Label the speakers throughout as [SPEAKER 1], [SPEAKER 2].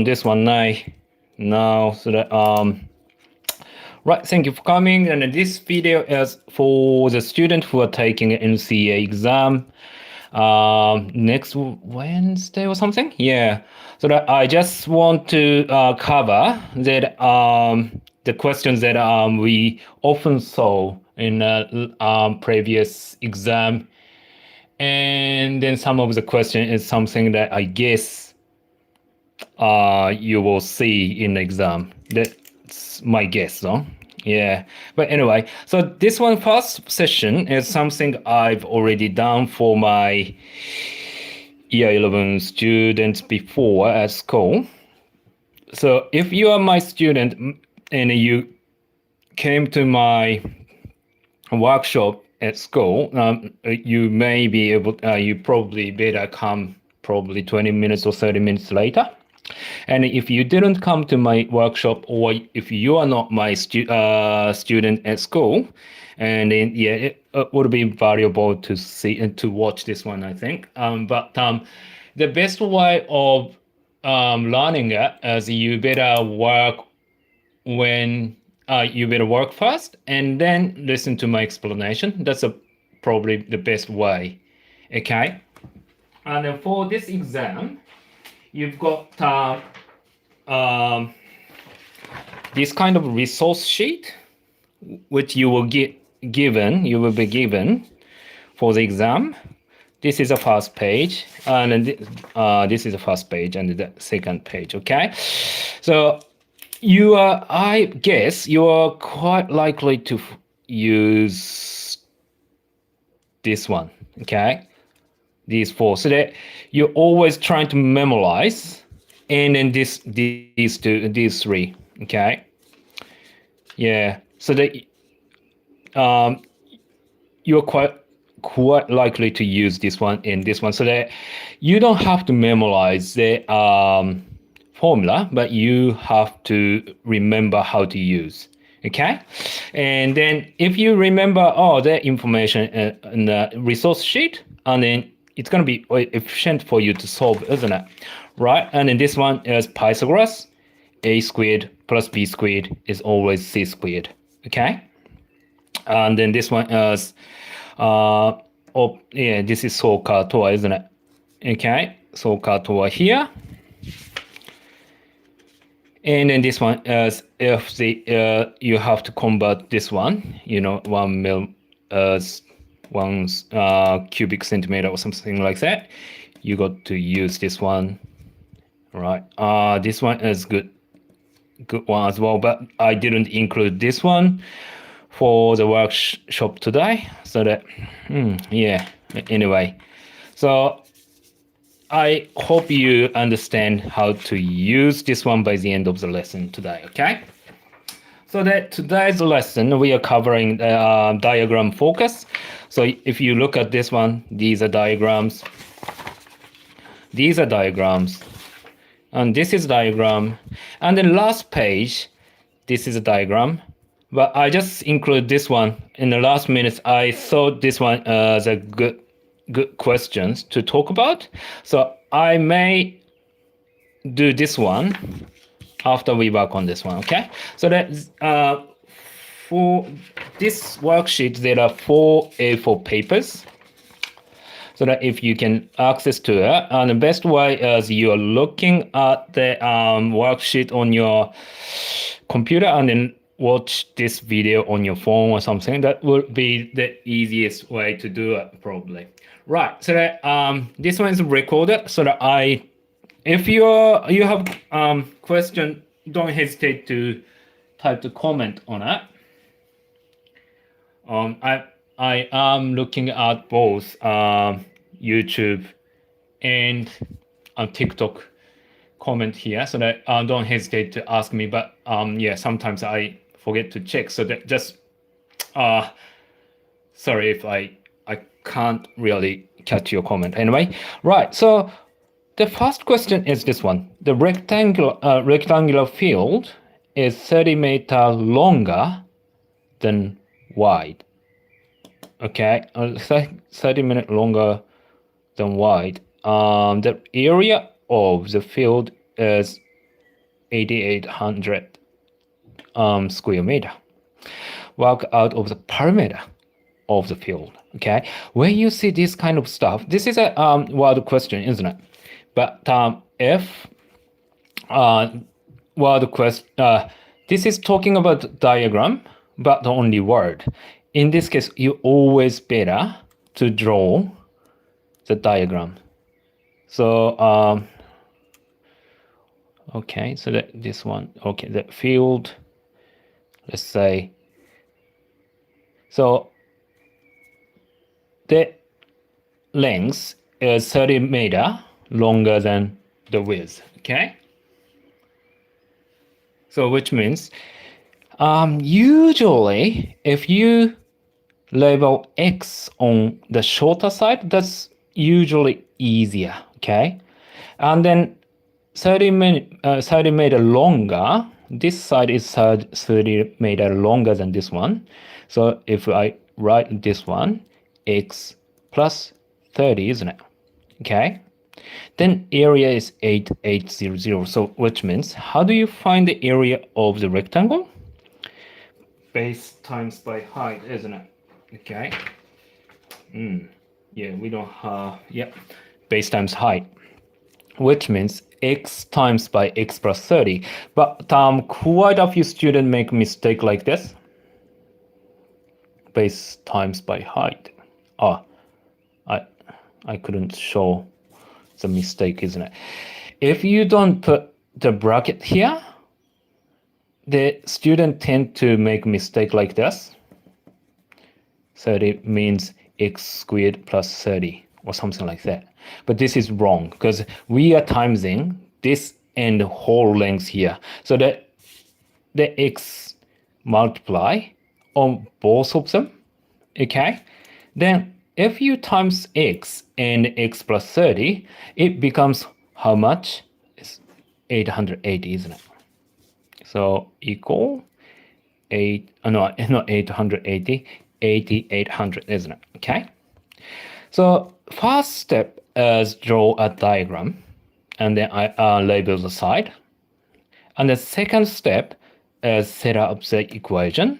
[SPEAKER 1] this one now. So that right, thank you for coming. And this video is for the student who are taking an NCEA exam next Wednesday or something. Yeah. So that I just want to cover that the questions that we often saw in previous exam, and then some of the question is something that I guess you will see in the exam. That's my guess, though. Yeah, but anyway, so this one first session is something I've already done for my year 11 students before at school. So if you are my student and you came to my workshop at school, you may be able, you probably better come probably 20 minutes or 30 minutes later. And if you didn't come to my workshop, or if you are not my student at school, and then yeah, it would be valuable to see and to watch this one, I think. But the best way of learning it is you better work when you better work first and then listen to my explanation. That's probably the best way. Okay. And for this exam, you've got this kind of resource sheet, which you will be given for the exam. This is the first page, and this is the first page and the second page. Okay, so I guess you are quite likely to use this one. Okay, these four, so that you're always trying to memorize, and then these three. Okay, yeah, so that you're quite likely to use this one and this one, so that you don't have to memorize the formula, but you have to remember how to use. Okay, and then if you remember all the information in the resource sheet, and then it's going to be efficient for you to solve, isn't it? Right? And then this one is Pythagoras. A squared plus b squared is always c squared. Okay? And then this one is, this is SOHCAHTOA, isn't it? Okay? SOHCAHTOA here. And then this one is if you have to convert this one, 1 mil as 1 cubic centimeter or something like that, you got to use this one, right? This one is good one as well, but I didn't include this one for the workshop today, so that yeah, anyway, so I hope you understand how to use this one by the end of the lesson today. Okay, so that today's lesson we are covering diagram focus. So if you look at this one, these are diagrams, and this is diagram, and then last page, this is a diagram, but I just include this one in the last minute. I thought this one as a good questions to talk about, so I may do this one after we work on this one. Okay, so that for this worksheet there are 4 A4 papers, so that if you can access to it, and the best way is you are looking at the worksheet on your computer and then watch this video on your phone or something. That would be the easiest way to do it, probably. Right, so that this one is recorded, so that if you have question, don't hesitate to type the comment on it. I am looking at both YouTube and TikTok comment here, so that don't hesitate to ask me. But yeah, sometimes I forget to check, so that just sorry if I can't really catch your comment. Anyway, right, so the first question is this one. The rectangular field is 30 meters longer than wide. Okay, 30 minutes longer than wide. The area of the field is 8,800 square meter. Work out of the perimeter of the field. Okay, when you see this kind of stuff, this is a word question, isn't it? But if word question, this is talking about diagram, but only word. In this case, you always better to draw the diagram. So okay, so that this one, okay, the field, let's say, so the length is 30 meter longer than the width, okay? So which means usually if you label X on the shorter side, that's usually easier, okay? And then 30 meter longer, this side is 30 meter longer than this one. So if I write this one, X plus 30, isn't it? Okay. Then area is 8800. So which means, how do you find the area of the rectangle? Base times by height, isn't it? Okay. Yeah, we don't have, yeah, base times height, which means x times by x plus 30. But quite a few students make mistake like this. Base times by height. I couldn't show the mistake, isn't it? If you don't put the bracket here, the student tend to make mistake like this. 30 means x squared plus 30 or something like that. But this is wrong because we are timesing this and the whole length here. So that the x multiply on both of them, okay? Then if you times x and x plus 30, it becomes how much? It's 880, isn't it? So equal 880, 8800, isn't it? Okay. So first step is draw a diagram, and then I label the side. And the second step is set up the equation,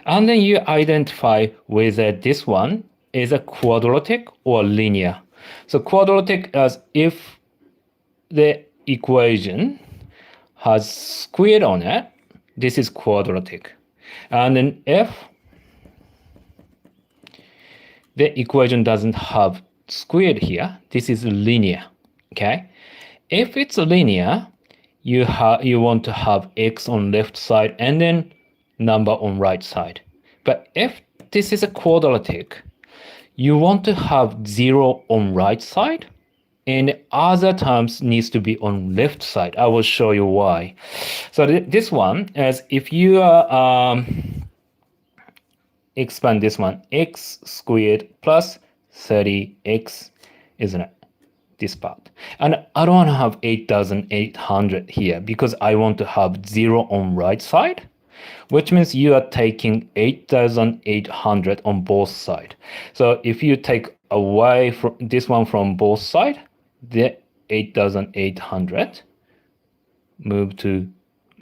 [SPEAKER 1] and then you identify whether this one is a quadratic or linear. So quadratic is if the equation has squared on it, this is quadratic. And then if the equation doesn't have squared here, this is linear, okay? If it's linear, you want to have x on left side and then number on right side. But if this is a quadratic, you want to have 0 on right side and other terms needs to be on left side. I will show you why. So this one is if you expand this one, x squared plus 30x, isn't it? This part. And I don't want to have 8,800 here because I want to have 0 on right side, which means you are taking 8,800 on both sides. So if you take away from this one from both sides, the 8,800 move to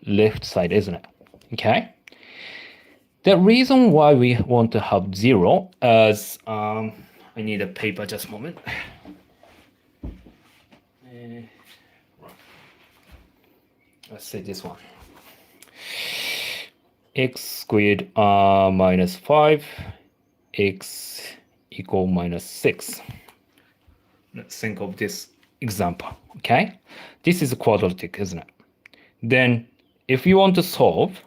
[SPEAKER 1] left side, isn't it? Okay. The reason why we want to have 0 is I need a paper, just a moment. Let's say this one. X squared minus 5, x equal minus 6. Let's think of this example, okay? This is a quadratic, isn't it? Then if you want to solve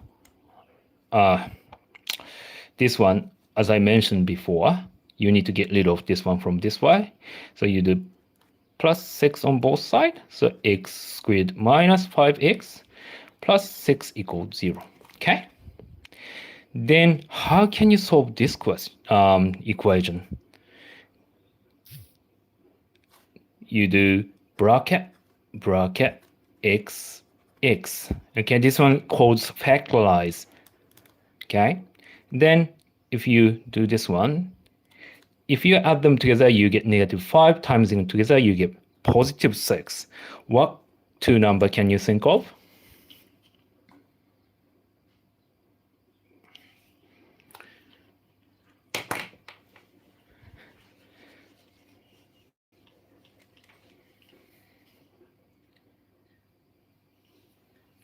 [SPEAKER 1] this one, as I mentioned before, you need to get rid of this one from this way. So you do plus 6 on both sides. So x squared minus 5x plus 6 equals 0, okay? Then how can you solve this equation? You do bracket x. Okay, this one calls factorize. Okay, then if you do this one, if you add them together, you get -5. Times them together, you get +6. What two number can you think of?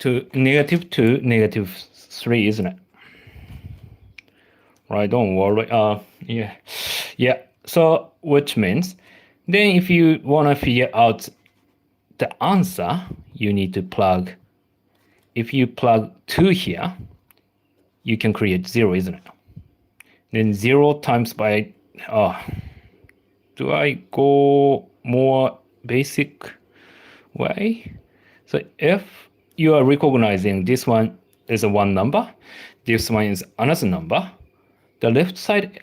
[SPEAKER 1] to negative 2, negative 3, isn't it? Right, don't worry. Yeah. So which means then if you want to figure out the answer, you need to plug. If you plug 2 here, you can create 0, isn't it? Then 0 times by, do I go more basic way? So if you are recognizing this one is a one number, this one is another number, the left side,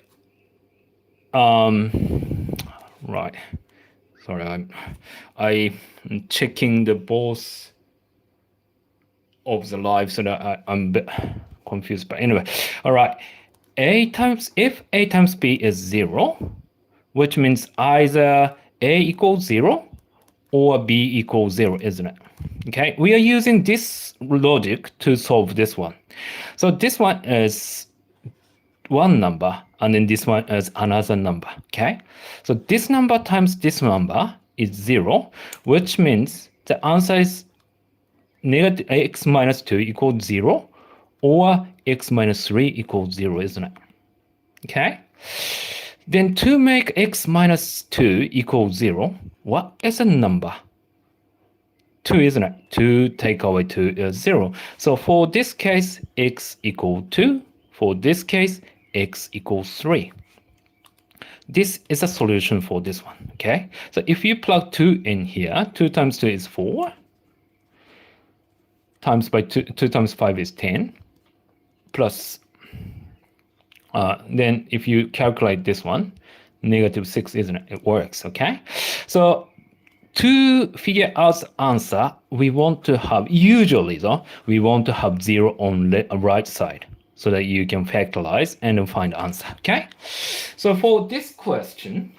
[SPEAKER 1] right. Sorry, I'm checking the both of the live so that I'm a bit confused. But anyway, all right. If A times B is 0, which means either A equals 0 or B equals 0, isn't it? Okay, we are using this logic to solve this one. So this one is one number, and then this one is another number, okay? So this number times this number is 0, which means the answer is negative x minus 2 equals 0, or x minus 3 equals 0, isn't it? Okay? Then to make x minus 2 equals 0, what is a number? 2, isn't it? 2 take away 2 is 0. So for this case, x equals 2. For this case, x equals 3. This is a solution for this one, okay? So if you plug 2 in here, 2 times 2 is 4. Times by 2 times 5 is 10. Plus, then if you calculate this one, negative 6, isn't it? It works, okay? So to figure out the answer, we want to have, usually though, we want to have 0 on the right side so that you can factorize and then find the answer, okay? So for this question,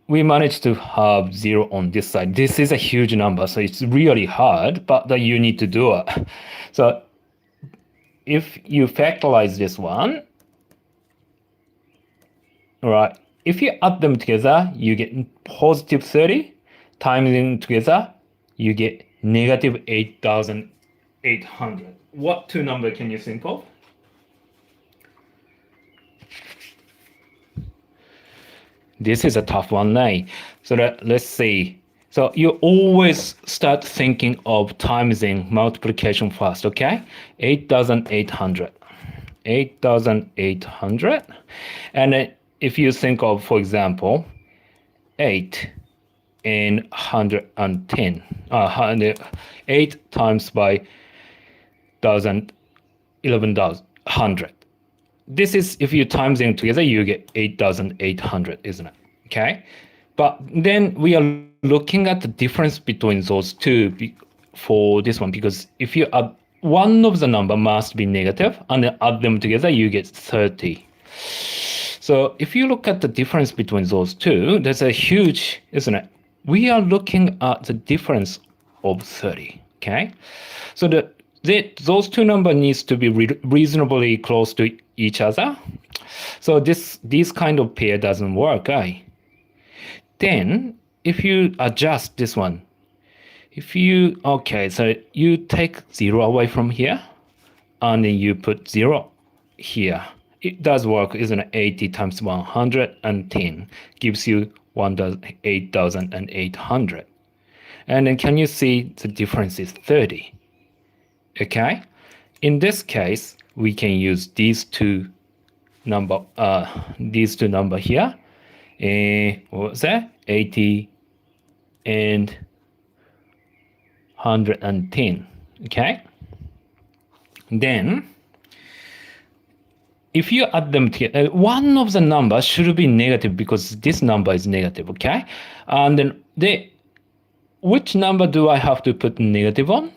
[SPEAKER 1] we managed to have 0 on this side. This is a huge number, so it's really hard, but that you need to do it. So if you factorize this one, all right, if you add them together, you get positive 30. Times them together, you get negative 8,800. What two number can you think of? This is a tough one, eh? So let's see. So you always start thinking of timesing multiplication first, okay? 8,800. 8,800. And if you think of, for example, 8 and 110. 8 times by 1,000, 11,100. This is, if you times them together, you get 8,800, isn't it? Okay. But then we are looking at the difference between those two for this one, because if you add one of the number must be negative and then add them together, you get 30. So if you look at the difference between those two, there's a huge, isn't it? We are looking at the difference of 30, okay? So those two numbers needs to be reasonably close to each other. So this kind of pair doesn't work, right? Then if you adjust this one, so you take 0 away from here, and then you put 0 here. It does work, isn't it? 80 times 110 gives you 8,800. And then can you see the difference is 30? Okay? In this case, we can use these two number here. What was that? 80 and 110. Okay? Then if you add them together, one of the numbers should be negative because this number is negative, okay? And then which number do I have to put negative on?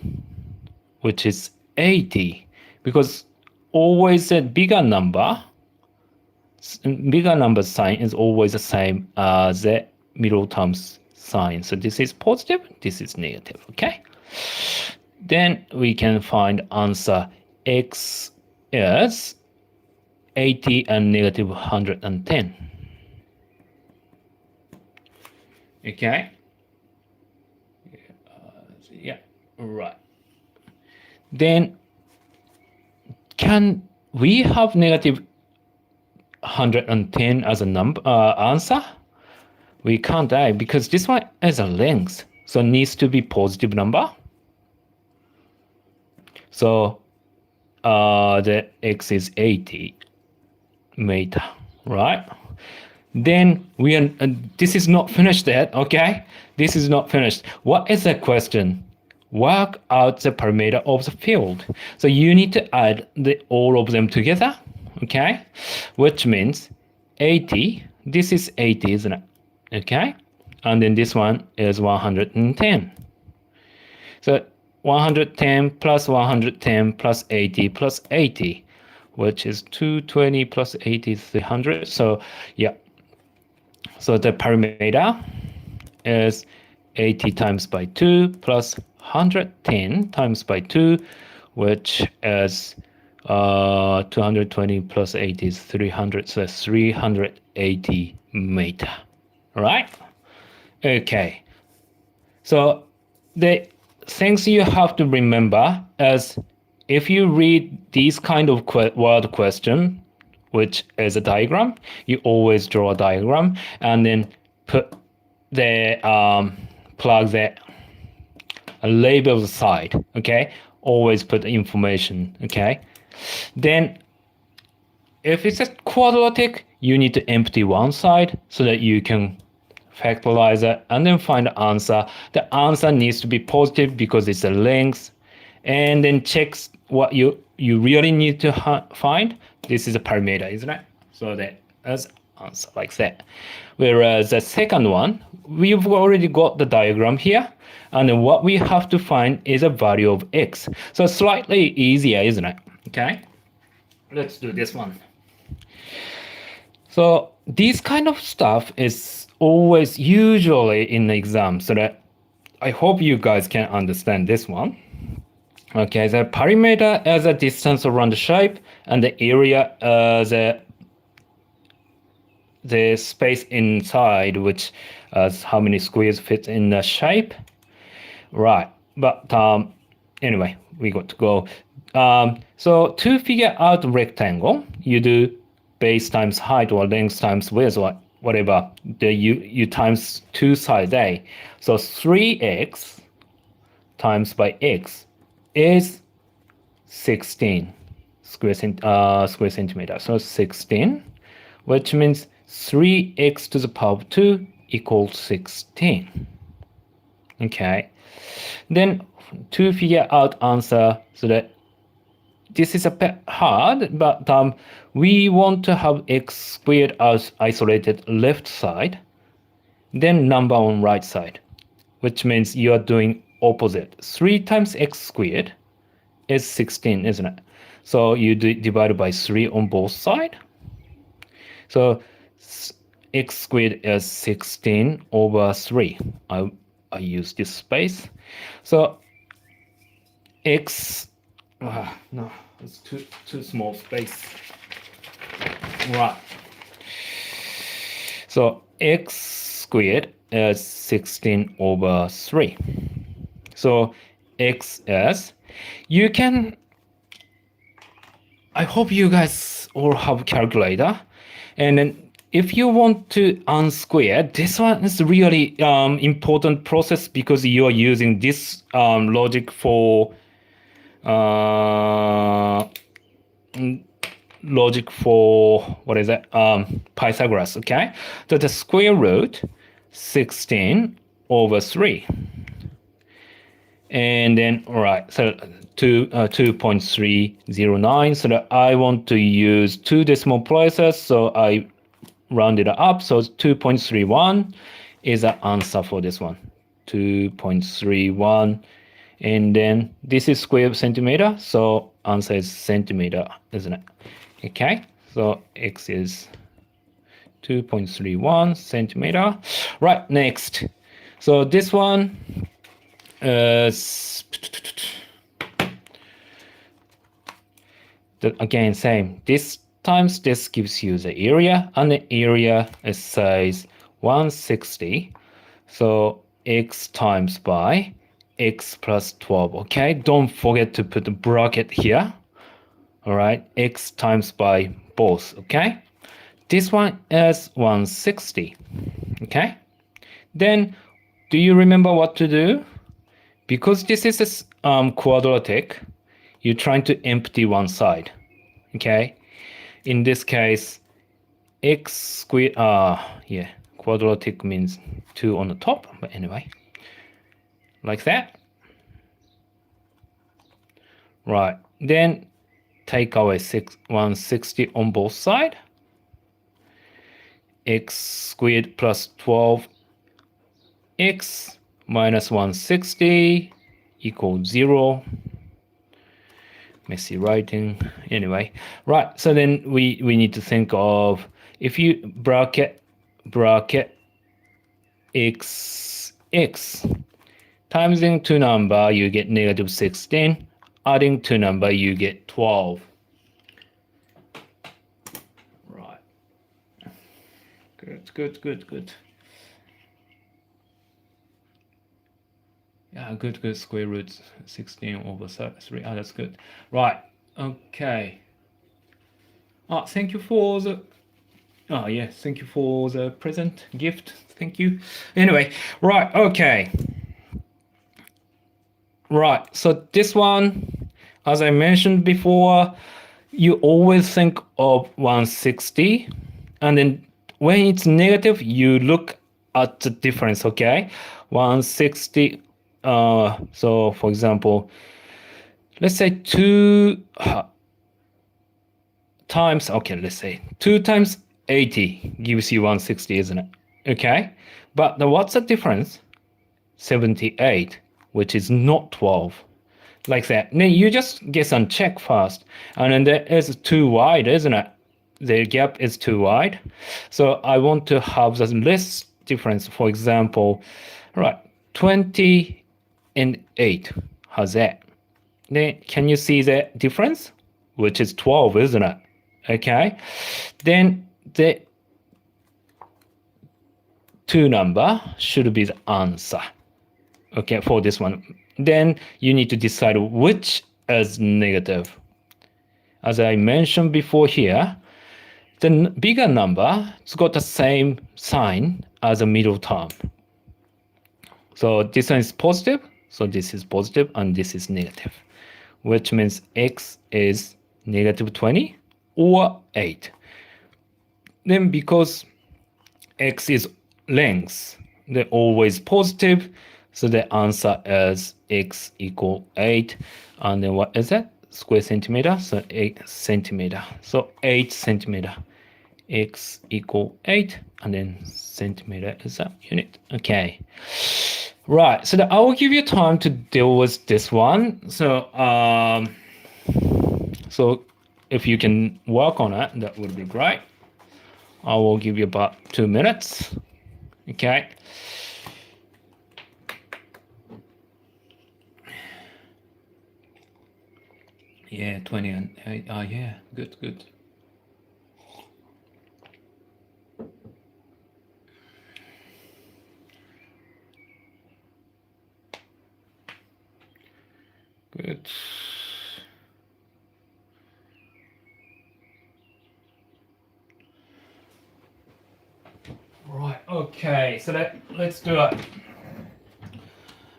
[SPEAKER 1] Which is 80, because always a bigger number sign is always the same as the middle terms sign. So this is positive, this is negative, okay? Then we can find answer x is 80 and negative 110. Okay. Yeah, right. Then can we have negative 110 as a number answer? We can't add because this one is a length, so it needs to be positive number. So the x is 80 meter, right? Then we are, this is not finished yet, okay? This is not finished. What is the question? Work out the parameter of the field. So you need to add all of them together, okay? Which means 80, this is 80, isn't it? Okay? And then this one is 110. So 110 plus 110 plus 80 plus 80, which is 220 plus 80 is 300. So yeah, so the parameter is 80 times by 2 plus 110 times by 2, which is 220 plus 80 is 300, so that's 380 meter, right? Okay, so the things you have to remember is if you read these kind of word question, which is a diagram, you always draw a diagram and then put the plug the label side, okay? Always put the information, okay? Then if it's a quadratic, you need to empty one side so that you can factorize it and then find the answer. The answer needs to be positive because it's a length, and then checks what you really need to find. This is a parameter, isn't it? So that as answer like that. Whereas the second one, we've already got the diagram here, and then what we have to find is a value of x. So slightly easier, isn't it? Okay, let's do this one. So this kind of stuff is always usually in the exam, so that I hope you guys can understand this one. Okay, the perimeter as a distance around the shape, and the area as the space inside, which is how many squares fit in the shape. Right, but anyway, we got to go. So to figure out rectangle, you do base times height or length times width or whatever. You times two sides A. So 3x times by x is 16 square centimeter. So 16, which means 3x to the power of 2 equals 16. Okay. Then to figure out answer, so that this is a bit hard, but we want to have x squared as isolated left side, then number on right side, which means you are doing opposite. 3 times x squared is 16, isn't it? So you divide by 3 on both sides. So x squared is 16 over 3. I use this space. So x, no, it's too small space. Right. So x squared is 16 over 3. So x is, you can, I hope you guys all have calculator. And then if you want to unsquare, this one is really important process because you are using this logic for what is it? Pythagoras, okay? So the square root 16 over 3. And then, all right, so 2.309. So that I want to use 2 decimal places, so I rounded it up. So 2.31 is the answer for this one. 2.31. And then this is square centimeter, so answer is centimeter, isn't it? Okay, so x is 2.31 centimeter. Right, next. So this one is again same. This times this gives you the area, and the area is size 160. So x times by x plus 12. Okay, don't forget to put the bracket here. All right, x times by both. Okay, this one is 160. Okay, then do you remember what to do? Because this is a quadratic, you're trying to empty one side. Okay, in this case, x squared, yeah, quadratic means 2 on the top, but anyway, like that. Right, then take away 160 on both sides. X squared plus 12, x minus 160 equals 0. Messy writing. Anyway, right, so then we need to think of, if you bracket x times in two number, you get negative 16. Adding two number, you get 12. Right. Good. Yeah, good. Square root 16 over 3. Ah, that's good. Right. Okay. Thank you for the. Yes. Thank you for the present gift. Thank you. Anyway, right. Okay. Right. So this one, as I mentioned before, you always think of 160, and then when it's negative, you look at the difference. Okay, 160. So for example, let's say 2 times, okay, let's say 2 times 80 gives you 160, isn't it? Okay, but what's the difference? 78, which is not 12, like that. Then you just get some check first, and then there is too wide, isn't it? The gap is too wide, so I want to have the less difference. For example, right, 20 and 8. How's that? Then can you see the difference? Which is 12, isn't it? Okay, then the two number should be the answer. Okay, for this one. Then you need to decide which is negative. As I mentioned before here, the bigger number, it's got the same sign as a middle term. So this one is positive, so this is positive, and this is negative, which means x is negative 20 or 8. Then because x is length, they're always positive, so the answer is x equal 8. And then what is that? Square centimeter, so 8 centimeter. So 8 centimeter. X equal 8, and then centimeter is a unit. Okay. Right, so I will give you time to deal with this one. So if you can work on it, that would be great. I will give you about 2 minutes. Okay. Yeah, 20 and 8. Yeah, good. Good. Right, okay, so let's do it.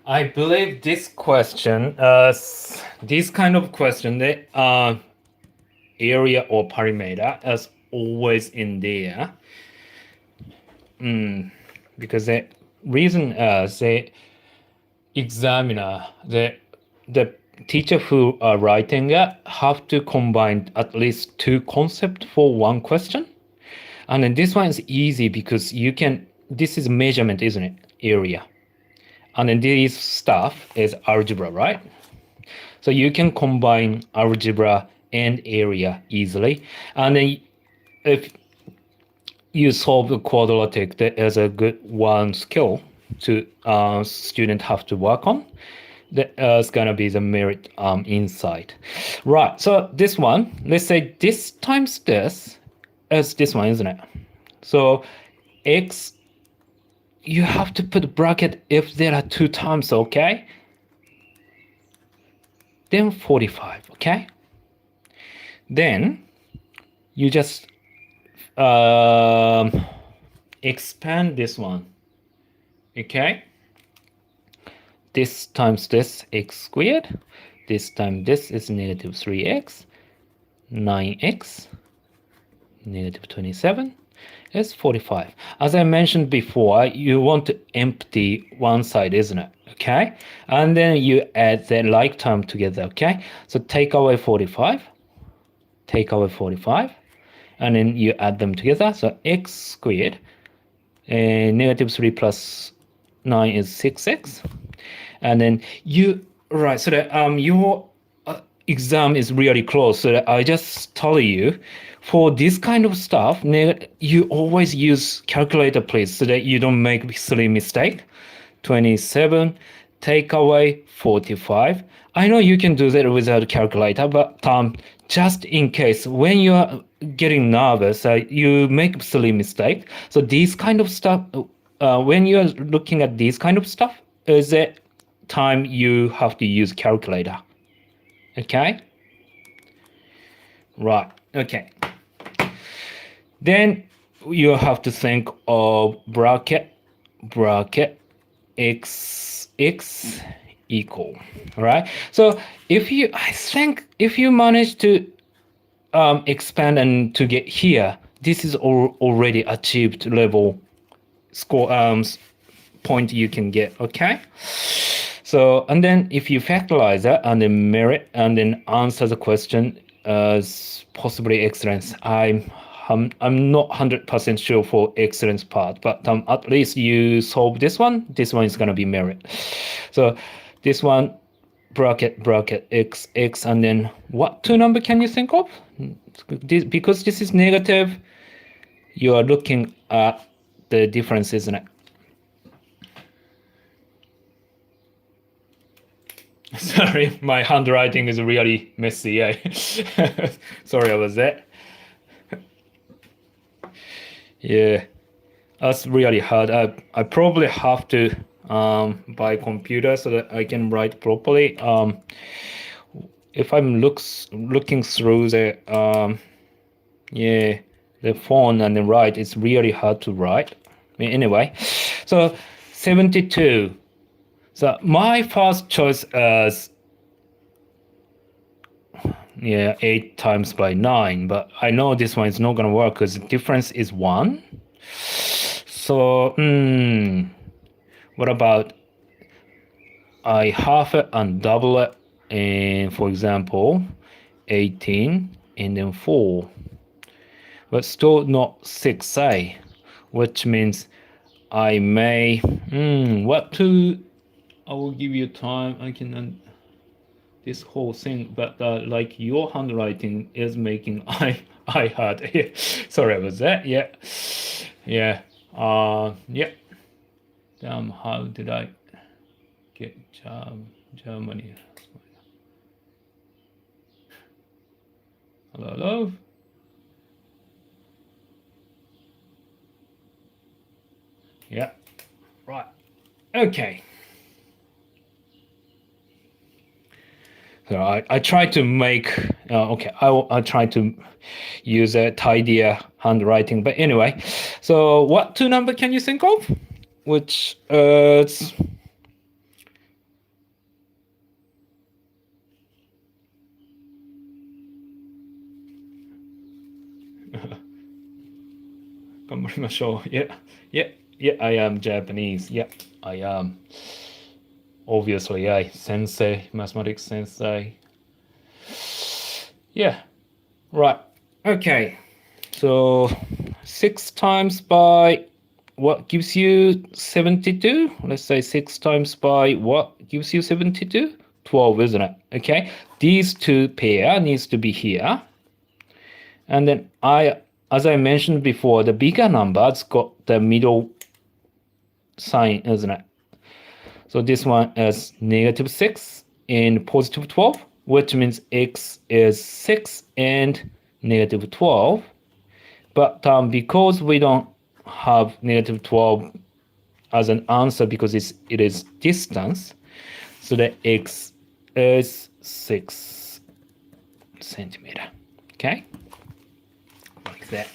[SPEAKER 1] I believe this question, this kind of question, the area or perimeter is always in there. Because the reason is the examiner, the teacher who are writing it have to combine at least 2 concepts for one question. And then this one is easy because you can, this is measurement, isn't it? Area. And then this stuff is algebra, right? So you can combine algebra and area easily. And then if you solve the quadratic, that is a good one skill to student have to work on. That is gonna be the merit inside. Right, so this one, let's say this times this is this one, isn't it? So x, you have to put a bracket if there are 2 terms, okay? then 45, okay? Then you just expand this one, okay? This times this, x squared. This time this is negative 3x, 9x, negative 27 is 45. As I mentioned before, you want to empty one side, isn't it? Okay? And then you add the like term together, okay? So take away 45, take away 45, and then you add them together. So x squared, negative 3 plus 9 is 6x. And then you, right, so that your exam is really close. So that I just tell you, for this kind of stuff, you always use calculator, please, so that you don't make silly mistake. 27, take away 45. I know you can do that without a calculator, but just in case, when you are getting nervous, you make silly mistake. So these kind of stuff, when you are looking at these kind of stuff, is the time you have to use calculator. Okay? Right. Okay. Then you have to think of bracket x equal. All right. So I think if you manage to expand and to get here, this is already achieved level score point you can get. Okay. So, and then if you factorize that and then merit and then answer the question as possibly excellence, I'm not 100% sure for excellence part, but at least you solve this one. This one is going to be merit. So this one, bracket x, and then what two number can you think of? Because this is negative, you are looking at the difference, isn't it? Sorry, my handwriting is really messy. Sorry about that. Yeah, that's really hard. I probably have to buy a computer so that I can write properly. If I'm looking through the the phone and then write, it's really hard to write. Anyway, so 72. So my first choice is 8 times by 9, but I know this one is not going to work because the difference is 1. So, what about I half it and double it, and for example, 18 and then 4, but still not 6a, which means I may, I will give you time. I can this whole thing, but like your handwriting is making I hard. Sorry about that. Yeah. How did I get Germany? Hello. Yeah. Right. Okay. So I try to make, I try to use a tidier handwriting. But anyway, so what two number can you think of? Which it's Yeah, I am Japanese. Yeah, I am. Obviously, Sensei, mathematics Sensei. Yeah, right. Okay, so 6 times by what gives you 72? Let's say 6 times by what gives you 72? 12, isn't it? Okay, these two pair needs to be here. And then as I mentioned before, the bigger number's got the middle sign, isn't it? So this one is negative 6 and positive 12, which means x is 6 and negative 12. But because we don't have negative 12 as an answer because it is distance, so that x is 6 centimeter. Okay, like that.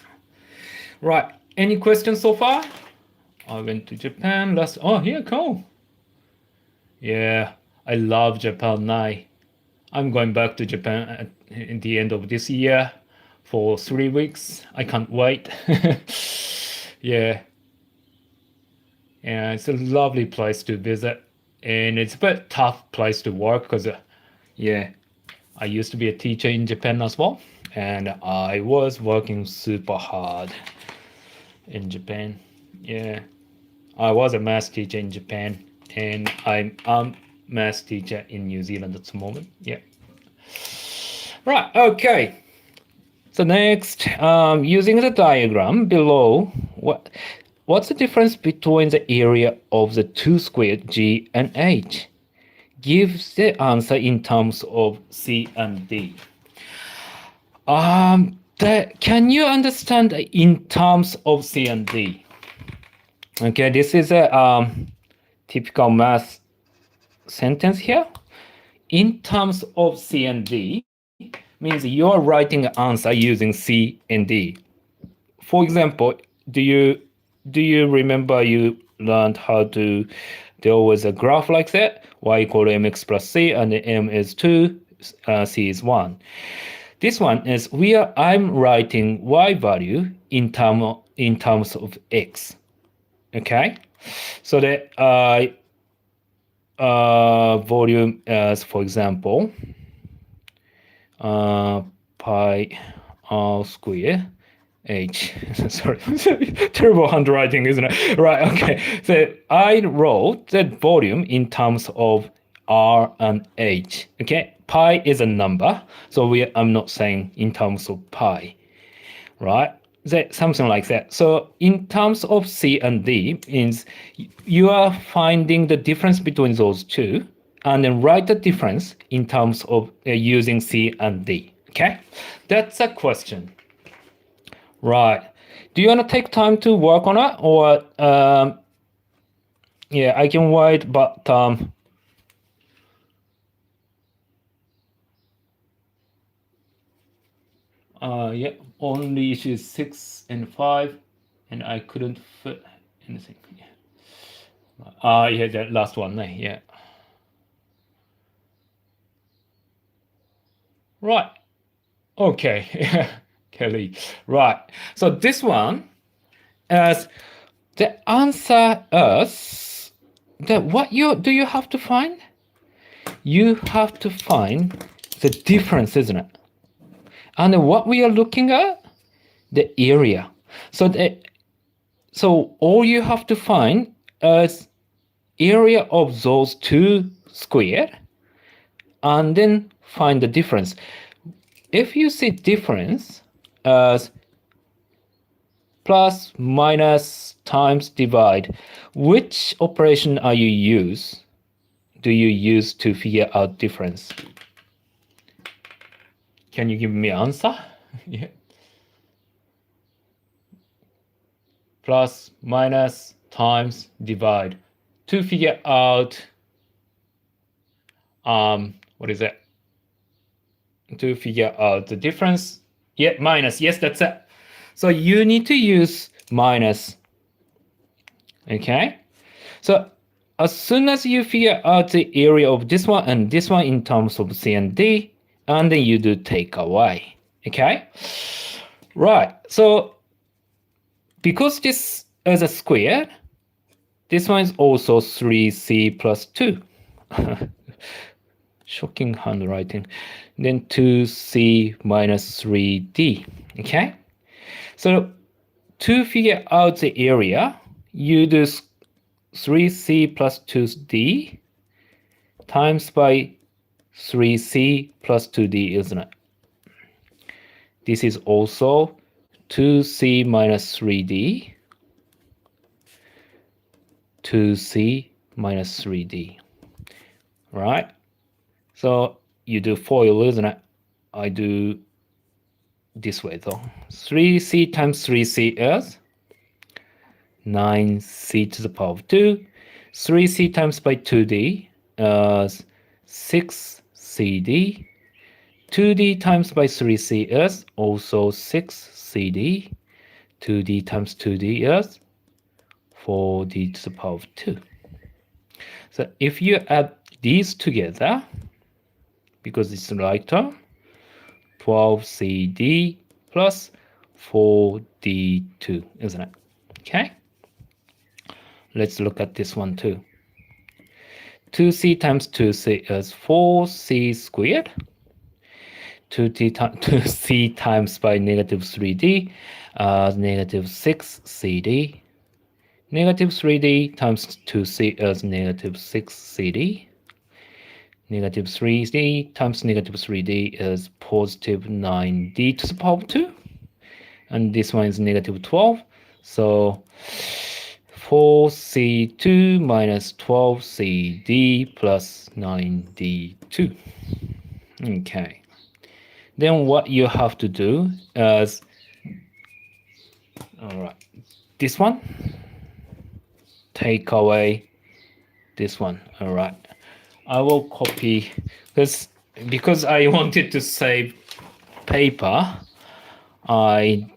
[SPEAKER 1] Right. Any questions so far? I went to Japan last. Oh, here, cool. Yeah, I love Japan now. I'm going back to Japan at the end of this year for 3 weeks. I can't wait. Yeah, yeah, it's a lovely place to visit, and it's a bit tough place to work because, yeah, I used to be a teacher in Japan as well, and I was working super hard in Japan. Yeah, I was a math teacher in Japan, and I'm a math teacher in New Zealand at the moment. Yeah. Right. Okay. So next, using the diagram below, what's the difference between the area of the two squared G and H? Gives the answer in terms of C and D. Can you understand in terms of C and D? Okay, this is a typical math sentence here. In terms of C and D means you're writing an answer using C and D. For example, do you remember you learned how to deal with a graph like that? Y equal to mx plus c, and m is 2, c is 1. This one is I'm writing y value in terms of x. Okay, so the volume as, for example, pi r square h. Sorry, terrible handwriting, isn't it? Right, okay. So I wrote that volume in terms of r and h. Okay, pi is a number, so I'm not saying in terms of pi, right? Something like that. So in terms of C and D means you are finding the difference between those two, and then write the difference in terms of using C and D. Okay, that's a question. Right. Do you want to take time to work on it, or yeah, I can wait, but yeah, only issues 6 and 5, and I couldn't fit anything. Yeah, that last one, yeah. Right. Okay. Kelly. Right. So this one, as the answer is that what you have to find? You have to find the difference, isn't it? And what we are looking at, the area. So all you have to find is area of those two squared, and then find the difference. If you see difference as plus, minus, times, divide, which operation do you use to figure out difference? Can you give me an answer? Yeah. Plus, minus, times, divide. To figure out, what is it? To figure out the difference. Yeah, minus. Yes, that's it. So you need to use minus. Okay? So as soon as you figure out the area of this one and this one in terms of C and D, and then you do take away. Okay? Right. So because this is a square, this one is also 3c plus 2. Shocking handwriting. Then 2c minus 3d. Okay? So to figure out the area, you do 3c plus 2d times by 3c plus 2d, isn't it? This is also 2c minus 3d, 2c minus 3d, right? So you do FOIL, isn't it? I do this way though. 3c times 3c is 9c to the power of 2. 3c times by 2d is 6c CD. 2D times by 3C is also 6CD. 2D times 2D is 4D to the power of 2. So if you add these together, because it's the right term, 12CD plus 4D2, isn't it? Okay? Let's look at this one too. 2C times 2C is 4C squared. 2C times by negative 3D, negative 6CD. Negative 3D times 2C is negative 6CD. Negative 3D times negative 3D is positive 9D to the power of 2. And this one is negative 12. So 4C2 minus 12CD plus 9D2. Okay. Then what you have to do is, all right, this one, take away this one. All right. I will copy this because I wanted to save paper. I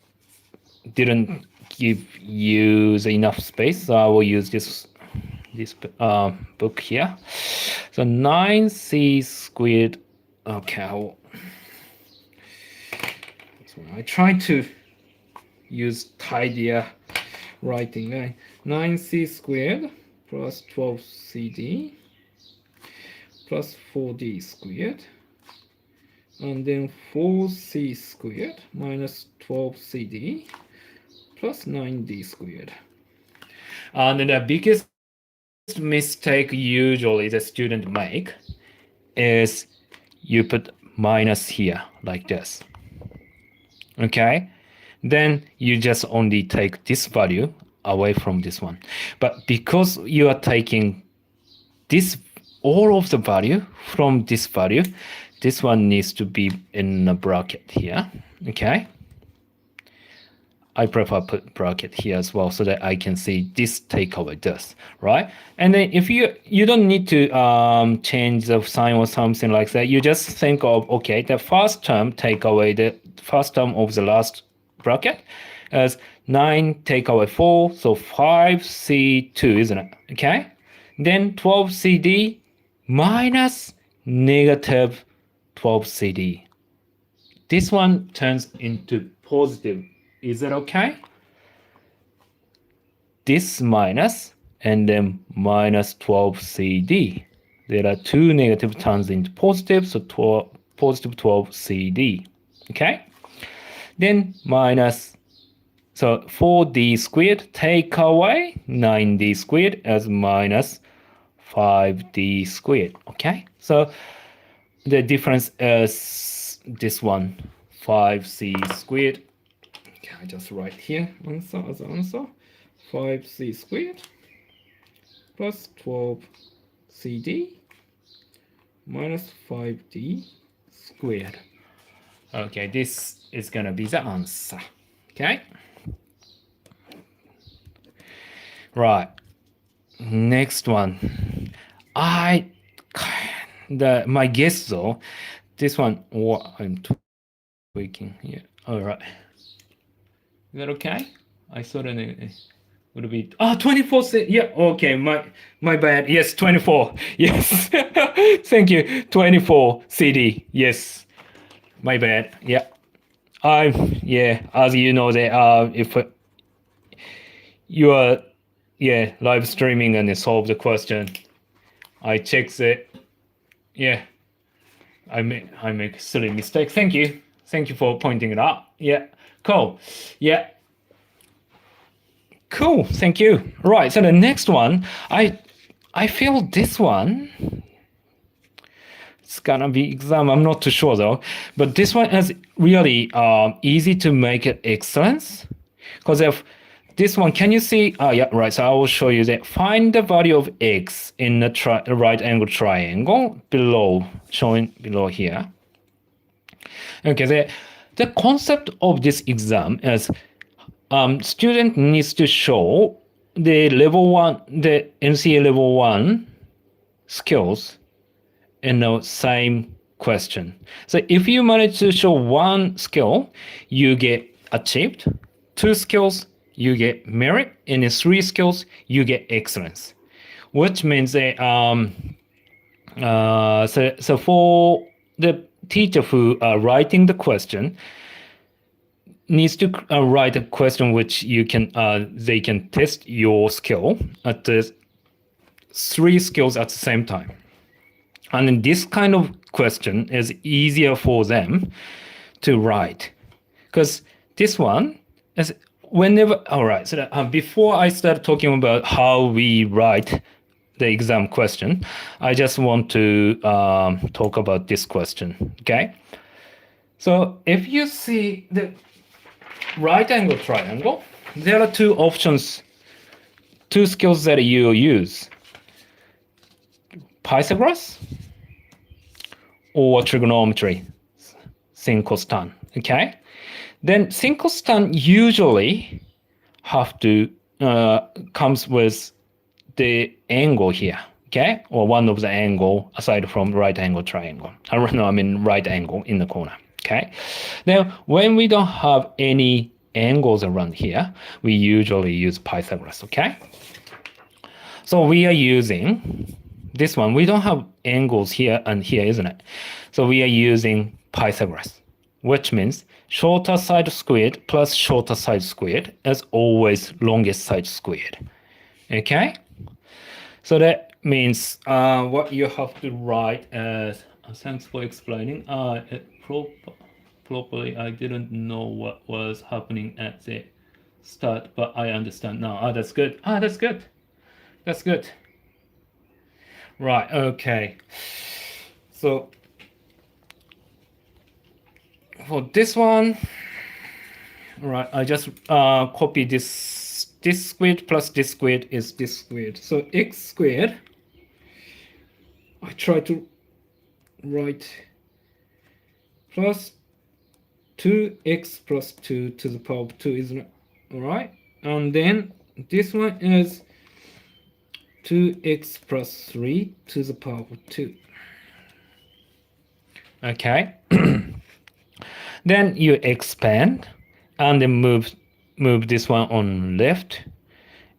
[SPEAKER 1] didn't give you enough space, so I will use this book here. So 9C squared. Okay, I try to use tidier writing. 9C squared plus 12CD plus 4D squared, and then 4C squared minus 12CD plus 9D squared. And the biggest mistake usually the student make is you put minus here like this. Okay, then you just only take this value away from this one. But because you are taking this, all of the value from this value, this one needs to be in a bracket here. Okay, I prefer put bracket here as well so that I can see this take away this, right? And then if you don't need to change the sign or something like that, you just think of, okay, the first term take away the first term of the last bracket as 9 take away 4, so 5C2, isn't it? Okay, then 12CD minus negative 12CD. This one turns into positive. Is that okay? This minus and then minus 12CD. There are two negative turns into positive, so positive 12CD. Okay? Then minus, so 4D squared, take away 9D squared as minus 5D squared. Okay? So the difference is this one, 5C squared. Okay, I just write here answer as answer. 5C squared plus 12CD minus 5D squared. Okay, this is gonna be the answer. Okay. Right. Next one. My guess though, this one, I'm tweaking here. All right. Is that okay? I thought it would be 24. Yeah, okay. My bad. Yes, 24. Yes. Thank you. 24 CD. Yes. My bad. Yeah. As you know that if you are live streaming and solve the question, I check it. Yeah. I make silly mistake. Thank you for pointing it out. Yeah. Cool. Yeah. Cool. Thank you. Right. So the next one, I feel this one, it's gonna be exam. I'm not too sure though, but this one is really easy to make it excellence. Because if this one, can you see? Yeah, right. So I will show you that. Find the value of x in the right angle triangle below, showing below here. Okay. The concept of this exam is student needs to show the level 1, the NCEA level 1 skills in the same question. So if you manage to show one skill, you get achieved. Two skills, you get merit. And in three skills, you get excellence. Which means that so for the teacher who are writing the question, needs to write a question which you can they can test your skill at the three skills at the same time. And then this kind of question is easier for them to write, because this one is whenever. All right, so that, before I start talking about how we write the exam question, I just want to talk about this question. Okay, so if you see the right angle triangle, there are two options, two skills that you use: Pythagoras or trigonometry, sin, cos, tan. Okay, then sin, cos, tan usually have to comes with the angle here. Okay, or one of the angle aside from right angle triangle. I mean right angle in the corner. Okay, now when we don't have any angles around here, we usually use Pythagoras. Okay, so we are using this one. We don't have angles here and here, isn't it? So we are using Pythagoras, which means shorter side squared plus shorter side squared is always longest side squared. Okay, so that means what you have to write as, thanks for explaining. Properly, I didn't know what was happening at the start, but I understand now. That's good. That's good. That's good. Right, okay. So for this one, right, I just copy this squared plus this squared is this squared. So x squared, I try to write plus 2x plus 2 to the power of 2, isn't it? All right, and then this one is 2x plus 3 to the power of 2. Okay. Then you expand and then move this one on left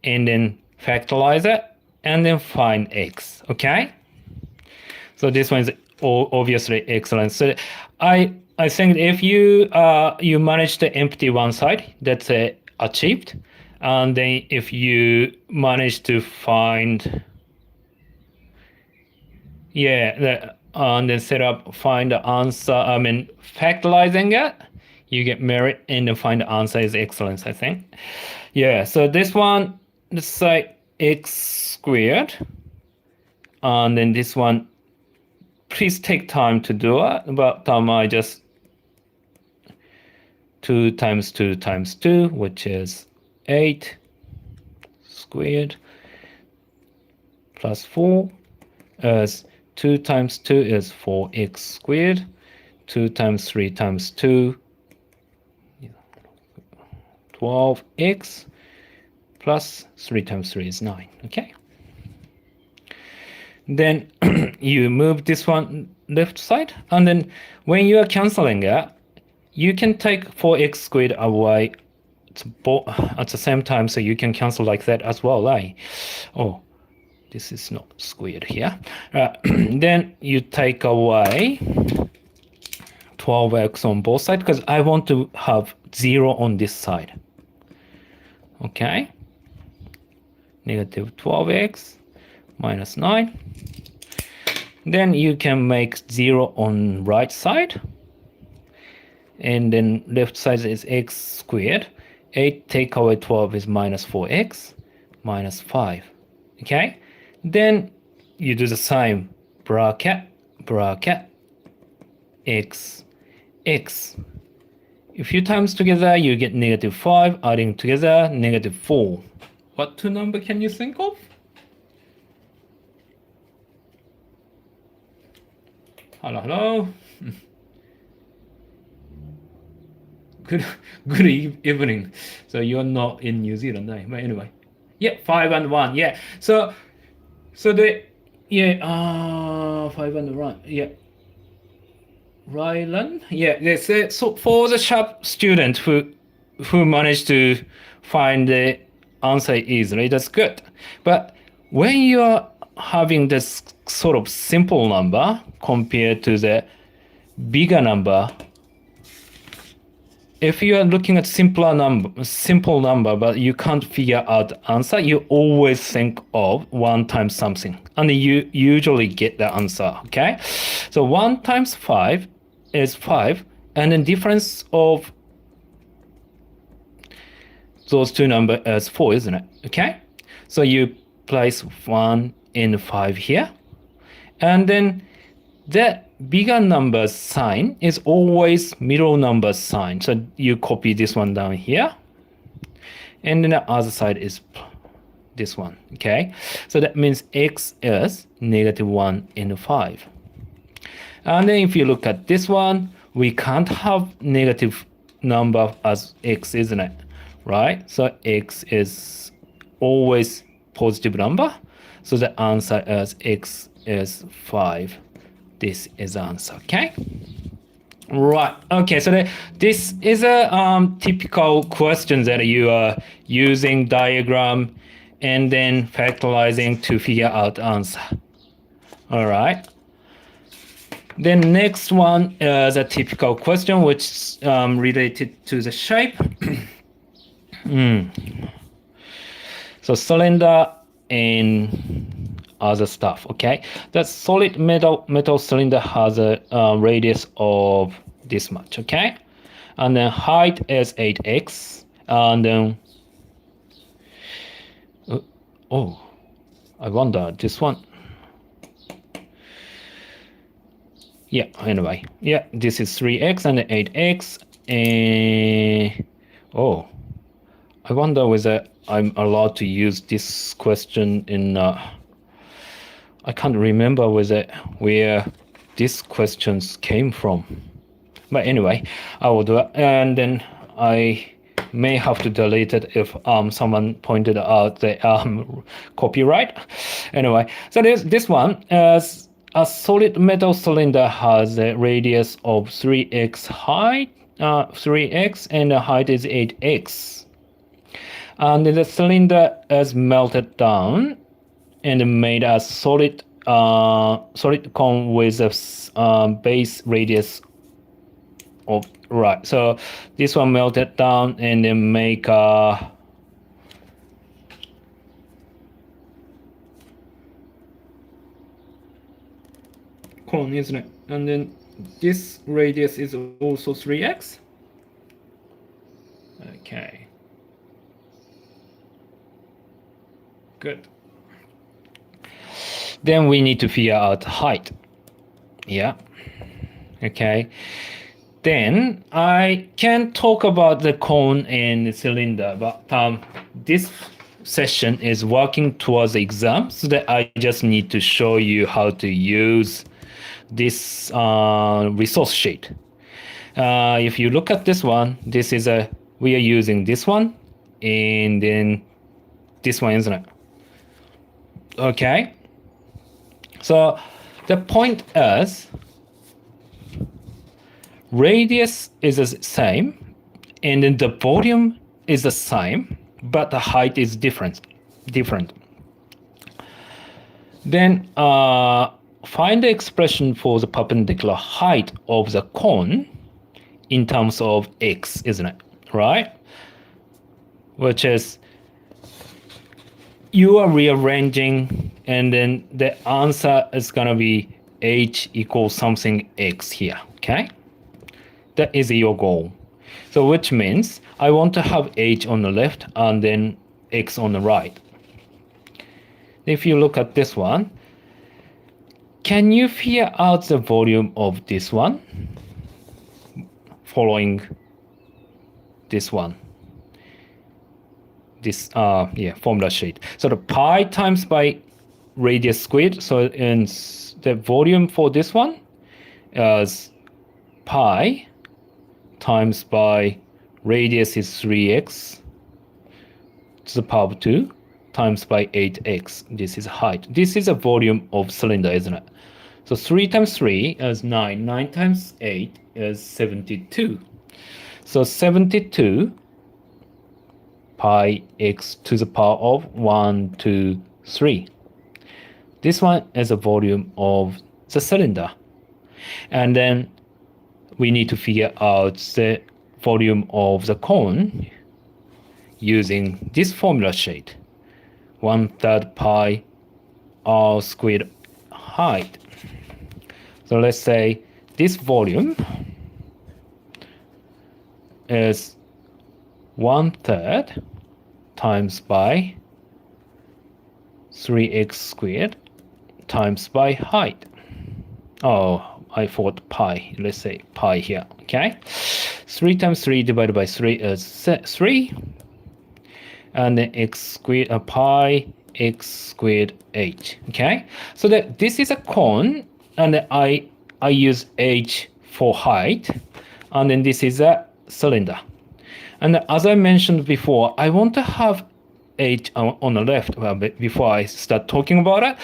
[SPEAKER 1] and then factorize it and then find x. Okay. So this one is obviously excellent. So I think if you you manage to empty one side, that's achieved. And then if you manage to find, and then find the answer, I mean, factorizing it, you get merit, and then find the answer is excellence, I think. Yeah, so this one, let's say x squared, and then this one, please take time to do it, but I just 2 times 2 times 2, which is 8 squared plus 4 is 2 times 2 is 4x squared. 2 times 3 times 2, 12x plus 3 times 3 is 9. Okay. Then you move this one left side, and then when you are canceling it, you can take 4x squared away at the same time, so you can cancel like that as well, right? Oh, this is not squared here. Then you take away 12x on both sides, because I want to have 0 on this side. Okay. Negative 12x minus 9. Then you can make 0 on right side. And then left side is x squared. 8 take away 12 is minus 4x minus 5. Okay? Then you do the same. Bracket, x, x. If you times together, you get negative 5. Adding together, negative 4. What two number can you think of? Hello. Good evening. So you're not in New Zealand, right? But anyway, yeah, 5 and 1. Yeah. So the 5 and 1. Yeah. Rylan? Yeah, yes. So for the sharp student who managed to find the answer easily, that's good. But when you are having this sort of simple number compared to the bigger number, if you are looking at simple number, but you can't figure out the answer, you always think of 1 times something, and you usually get the answer. Okay, so 1 times 5 is 5, and the difference of those two numbers is 4, isn't it? Okay, so you place 1 and 5 here, and then the bigger number sign is always middle number sign. So you copy this one down here. And then the other side is this one. Okay. So that means x is -1 and 5. And then if you look at this one, we can't have negative number as x, isn't it? Right? So x is always positive number. So the answer is x is 5. This is the answer. Okay. Right. Okay. So this is a typical question that you are using diagram and then factorizing to figure out answer. All right. Then next one is a typical question which is related to the shape. So cylinder and other stuff. Okay, that solid metal cylinder has a radius of this much. Okay, and then height is 8x, and then oh, I wonder this one. Yeah, anyway, yeah, this is 3x and 8x, and oh, I wonder whether I'm allowed to use this question in I can't remember where these questions came from. But anyway, I will do it, and then I may have to delete it if someone pointed out the copyright. Anyway, so this one is a solid metal cylinder has a radius of 3x height, 3x, and the height is 8x. And the cylinder is melted down and made a solid cone with a base radius of right. So this one melted down and then make a cone, isn't it? And then this radius is also 3x. Okay. Good. Then we need to figure out height. Yeah. Okay. Then I can talk about the cone and the cylinder, but this session is working towards the exam, so that I just need to show you how to use this resource sheet. If you look at this one, we are using this one, and then this one, isn't it? Okay. So the point is, radius is the same, and then the volume is the same, but the height is different. Then find the expression for the perpendicular height of the cone in terms of x, isn't it? Right? Which is, you are rearranging, and then the answer is going to be h equals something x here. Okay, that is your goal. So which means I want to have h on the left and then x on the right. If you look at this one, can you figure out the volume of this one following this one? This formula sheet. So the pi times by radius squared. So in the volume for this one is pi times by radius is 3x to the power of 2 times by 8x. This is height. This is a volume of cylinder, isn't it? So 3 times 3 is 9. 9 times 8 is 72. So 72 pi x to the power of 1, 2, 3. This one is the volume of the cylinder. And then we need to figure out the volume of the cone using this formula sheet. 1/3 pi r squared height. So let's say this volume is 1/3 times by 3x squared times by height. Oh, I thought pi. Let's say pi here. Okay. 3 times 3 divided by 3 is 3. And then x squared pi x squared h. Okay. So that this is a cone, and I use h for height, and then this is a cylinder. And as I mentioned before, I want to have h on the left. Well, before I start talking about it,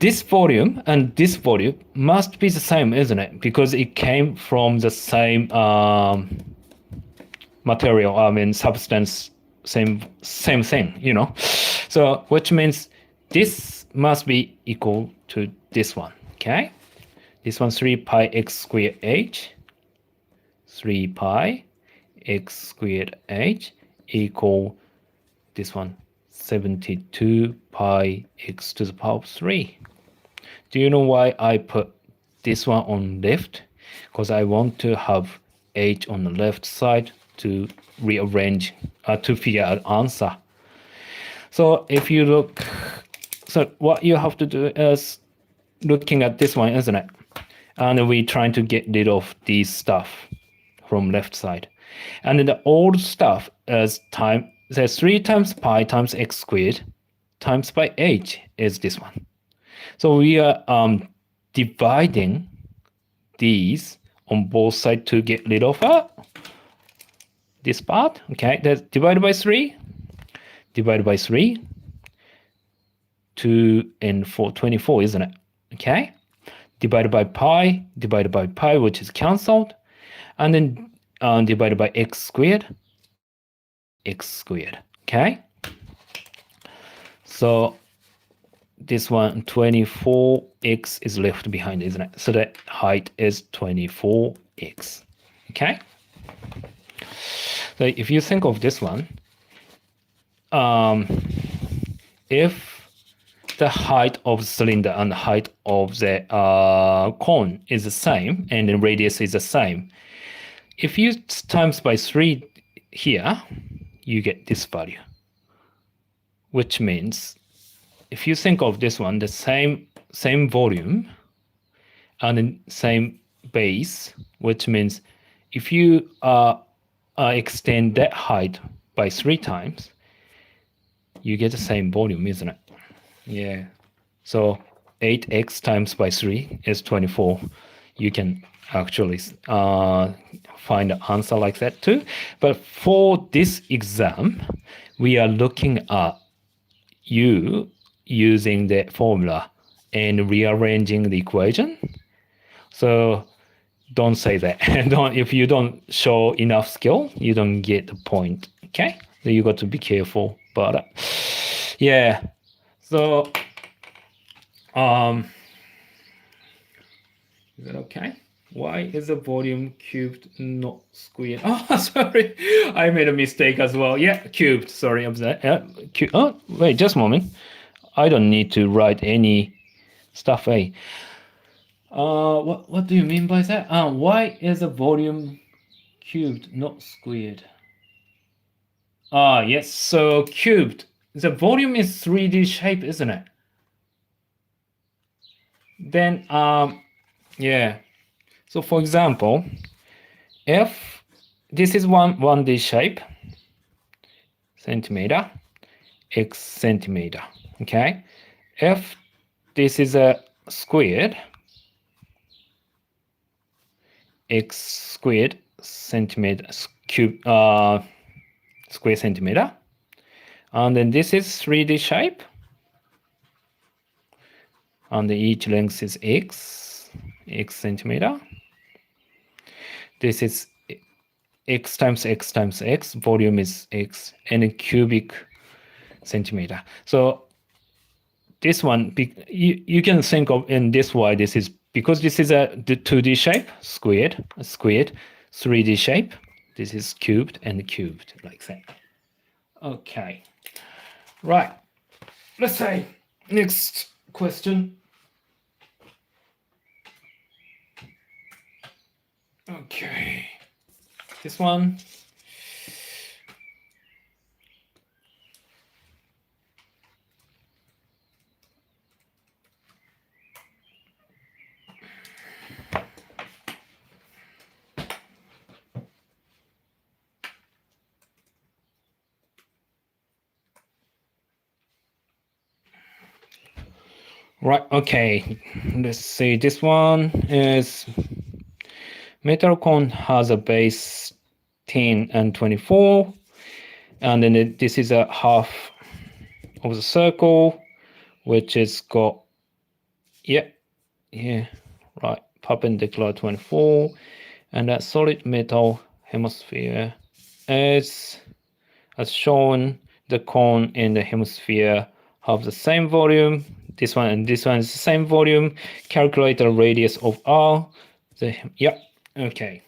[SPEAKER 1] this volume and this volume must be the same, isn't it? Because it came from the same material, substance, same thing, you know. So which means this must be equal to this one, okay? This one 3 pi x squared h, 3 pi x squared h equal this one 72 pi x to the power of 3. Do you know why I put this one on left? Because I want to have h on the left side to rearrange, to figure out answer. So if you look, so what you have to do is looking at this one, isn't it? And we're trying to get rid of these stuff from left side. And then the old stuff is the 3 times pi times x squared times by h is this one. So we are dividing these on both sides to get rid of this part. Okay, that's divided by 3, 2 and 4, 24, isn't it? Okay, divided by pi, which is cancelled, and then divided by x squared, okay? So this one, 24x is left behind, isn't it? So the height is 24x, okay? So if you think of this one, if the height of the cylinder and the height of the cone is the same, and the radius is the same, if you times by 3 here, you get this value, which means if you think of this one, the same volume and the same base, which means if you extend that height by 3 times, you get the same volume, isn't it? Yeah. So 8x times by 3 is 24. You can actually find an answer like that too. But for this exam, we are looking at you using the formula and rearranging the equation. So don't say that. If you don't show enough skill, you don't get the point. Okay? So you got to be careful. But yeah. So is that okay? Why is the volume cubed, not squared? Oh, sorry, I made a mistake as well. Yeah, cubed. Sorry, I'm that. Oh, wait, just a moment. I don't need to write any stuff. What do you mean by that? Why is the volume cubed, not squared? Yes. So cubed. The volume is 3D shape, isn't it? Then yeah. So for example, if this is 1D shape, centimeter, x centimeter, okay? If this is a squared, x squared centimeter cube square centimeter, and then this is 3D shape, and each length is x centimeter. This is x times x times x, volume is x, and a cubic centimeter. So this one, you can think of in this way, this is, because this is a 2D shape, squared, 3D shape, this is cubed and cubed, like that. Okay, right, let's say, next question. Okay, this one. Right, okay, let's see, this one is metal cone has a base 10 and 24, and then this is a half of the circle, which is got, yeah, right, perpendicular 24, and that solid metal hemisphere is, as shown, the cone and the hemisphere have the same volume. This one and this one is the same volume. Calculate the radius of R. Okay.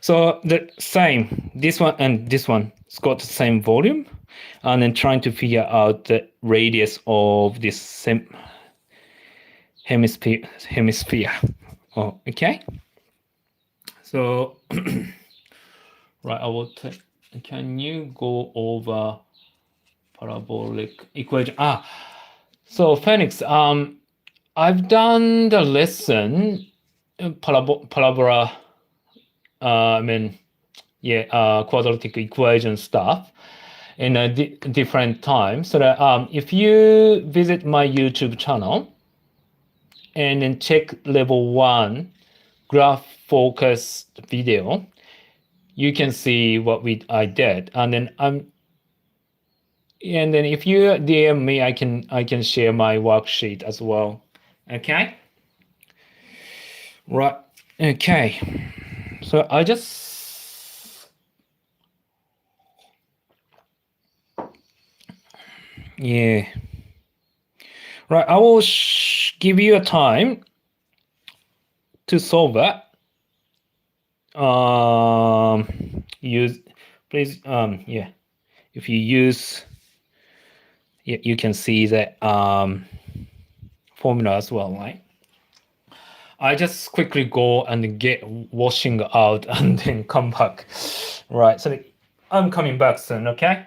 [SPEAKER 1] So the same, this one and this one, it's got the same volume, and then trying to figure out the radius of this same hemisphere. Oh, okay. So, right, I will take. Can you go over parabolic equation? So Phoenix, I've done the lesson parabola. Quadratic equation stuff in a different time. So that if you visit my YouTube channel and then check level 1 graph focus video, you can see what I did. And then if you DM me, I can share my worksheet as well. Okay? Right. Okay. So I just, yeah. Right, I will give you a time to solve it. Use, please, if you use, you can see the formula as well, right? I just quickly go and get washing out and then come back. Right, so I'm coming back soon, okay?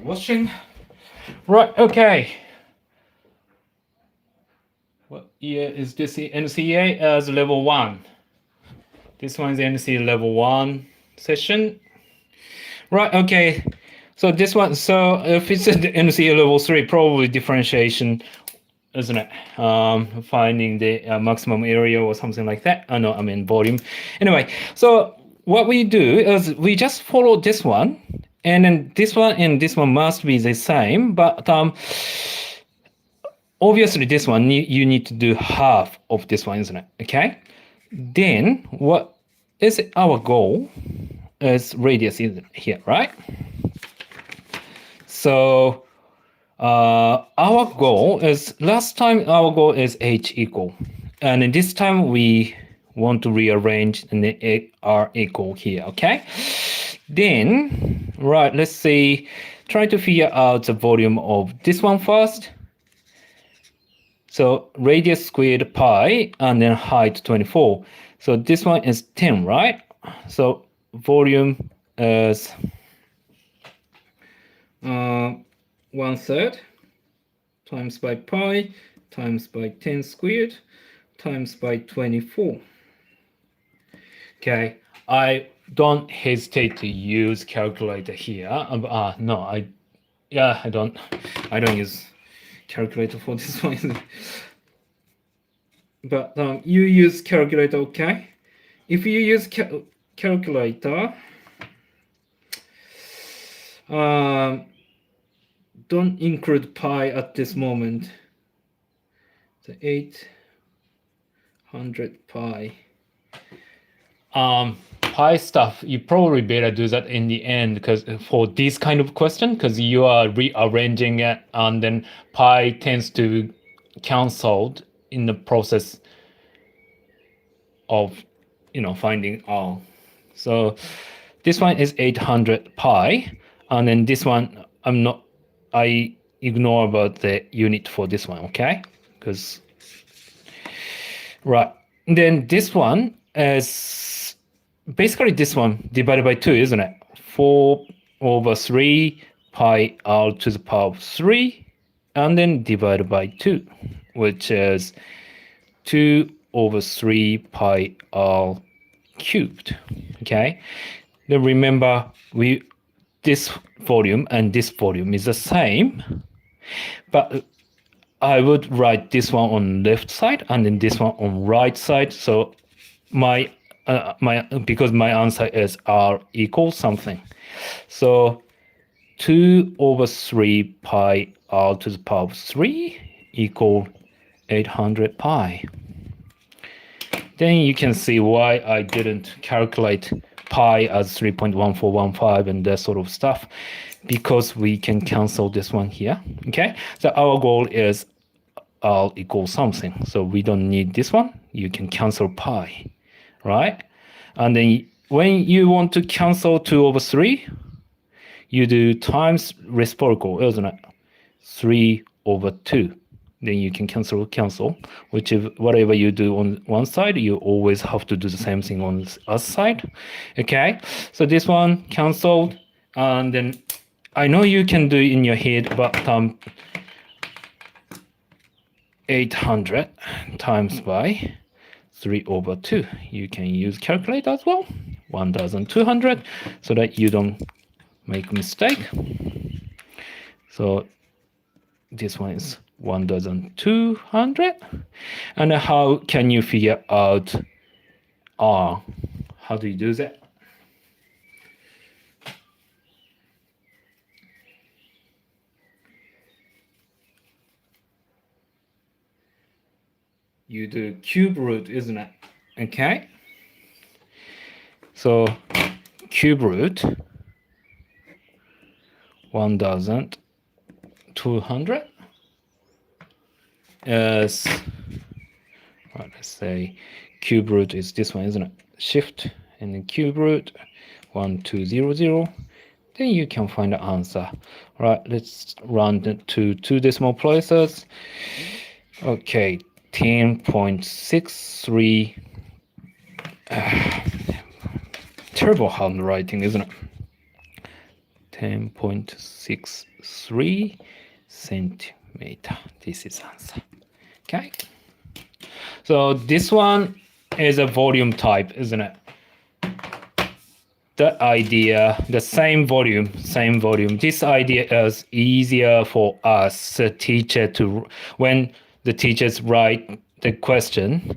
[SPEAKER 1] washing. Right, okay. What year is this NCEA as level 1? This one's NCEA level 1 session. Right, okay. So this one, so if it's the NCEA level 3, probably differentiation, isn't it? Finding the maximum area or something like that. No, I mean volume. Anyway, so what we do is we just follow this one, and then this one and this one must be the same, but obviously this one you need to do half of this one, isn't it? Okay. Then what is our goal is radius is here, right? So our goal is, last time our goal is h equal, and this time we want to rearrange the r equal here, okay? Then, right, let's see, try to figure out the volume of this one first. So radius squared pi and then height 24. So this one is 10, right? So volume is 1/3 times by pi times by 10 squared times by 24. Okay, I don't hesitate to use calculator here. No, I don't use calculator for this one. But you use calculator, okay? If you use calculator, don't include pi at this moment. So 800 pi. Pi stuff, you probably better do that in the end, because for this kind of question, because you are rearranging it, and then pi tends to canceled in the process of finding r. So this one is 800 pi, and then this one I ignore about the unit for this one, okay? Because right, then this one is basically this one divided by 2, isn't it? 4/3 pi r to the power of 3, and then divided by 2, which is 2/3 pi r cubed. Okay, then remember this volume and this volume is the same, but I would write this one on left side and then this one on right side. So because my answer is r equals something, so 2/3 pi r to the power of 3 equal 800 pi. Then you can see why I didn't calculate pi as 3.1415 and that sort of stuff, because we can cancel this one here. Okay, so our goal is r equals something, so we don't need this one. You can cancel pi, right? And then when you want to cancel 2/3, you do times reciprocal, isn't it? 3/2. Then you can cancel, which is whatever you do on one side, you always have to do the same thing on the other side. Okay, so this one canceled, and then I know you can do it in your head, but 800 times by 3/2. You can use calculator as well. 1,200, so that you don't make a mistake. So this one is 1,200. And how can you figure out r? How do you do that? You do cube root, isn't it? Okay. So cube root 1,200 is, let's say cube root is this one, isn't it? Shift and then cube root 1200. Then you can find the answer. Right, let's round it to 2 decimal places. Okay, 10.63. Terrible handwriting, isn't it? 10.63 centimeter. This is answer. Okay. So this one is a volume type, isn't it? The idea, the same volume. This idea is easier for us, the teacher, to when the teachers write the question.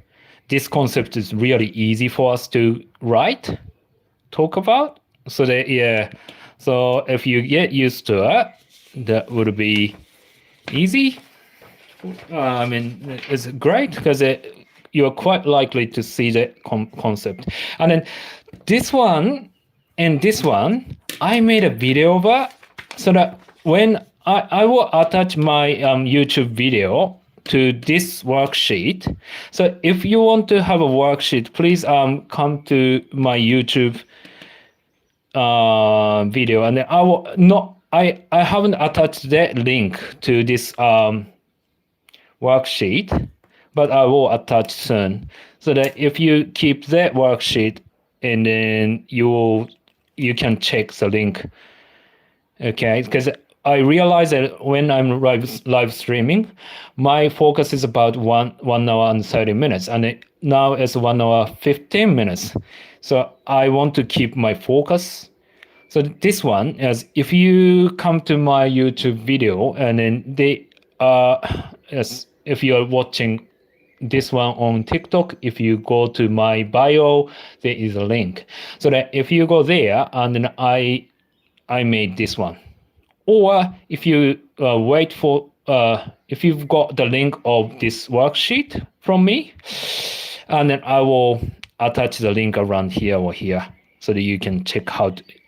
[SPEAKER 1] This concept is really easy for us to talk about. So that so if you get used to it, that would be easy. I mean, it's great because you're quite likely to see the concept. And then this one and this one, I made a video of it so that when I will attach my YouTube video to this worksheet. So if you want to have a worksheet, please come to my YouTube video, and then I will not. I haven't attached that link to this worksheet, but I will attach soon, so that if you keep that worksheet, and then you can check the link. Okay, because I realize that when I'm live streaming, my focus is about 1 hour and 30 minutes, and now it's 1 hour 15 minutes. So I want to keep my focus. So this one is, if you come to my YouTube video, and then if you are watching this one on TikTok, if you go to my bio, there is a link. So that if you go there, and then I made this one. Or if you wait for, if you've got the link of this worksheet from me, and then I will attach the link around here or here, so that you can check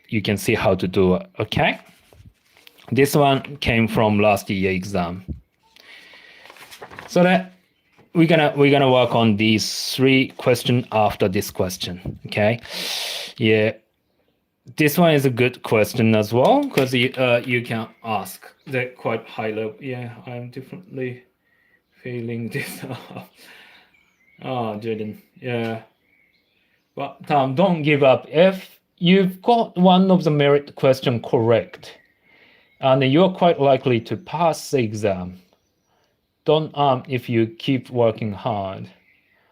[SPEAKER 1] you can see how to do it. Okay. This one came from last year exam. So that we're gonna work on these 3 questions after this question. Okay. Yeah. This one is a good question as well, because you can ask that quite high level. Yeah, I'm definitely feeling this. Oh, Jordan. Yeah. But don't give up. If you've got one of the merit question correct, and you're quite likely to pass the exam, don't if you keep working hard.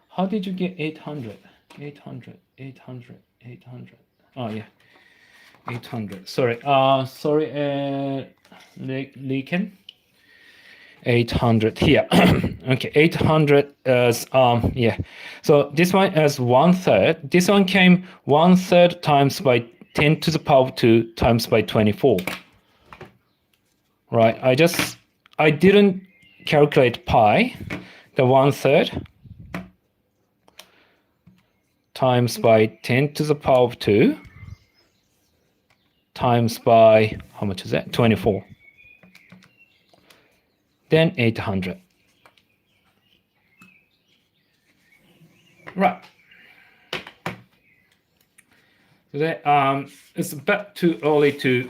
[SPEAKER 1] How did you get 800? 800. Oh yeah. 800. Sorry. Leakin. 800 here. Okay, 800 is yeah. So this one is 1/3. This one came 1/3 times by 10 to the power 2 times by 24. Right. I didn't calculate pi. The 1/3 times by 10 to the power of 2 times by, how much is that? 24. Then 800. Right. So that it's a bit too early to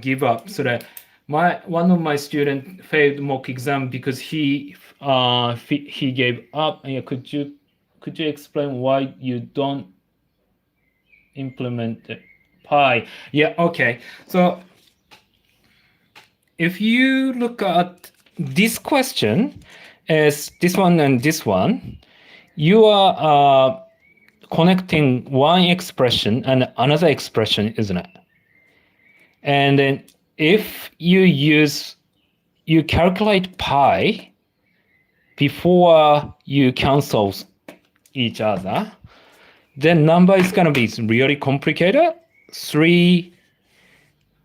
[SPEAKER 1] give up. So that one of my students failed mock exam because he gave up. And could you explain why you don't implement it? Pi. Yeah, okay. So if you look at this question as this one and this one, you are connecting one expression and another expression, isn't it? And then if you calculate pi before you cancel each other, then number is going to be really complicated. 3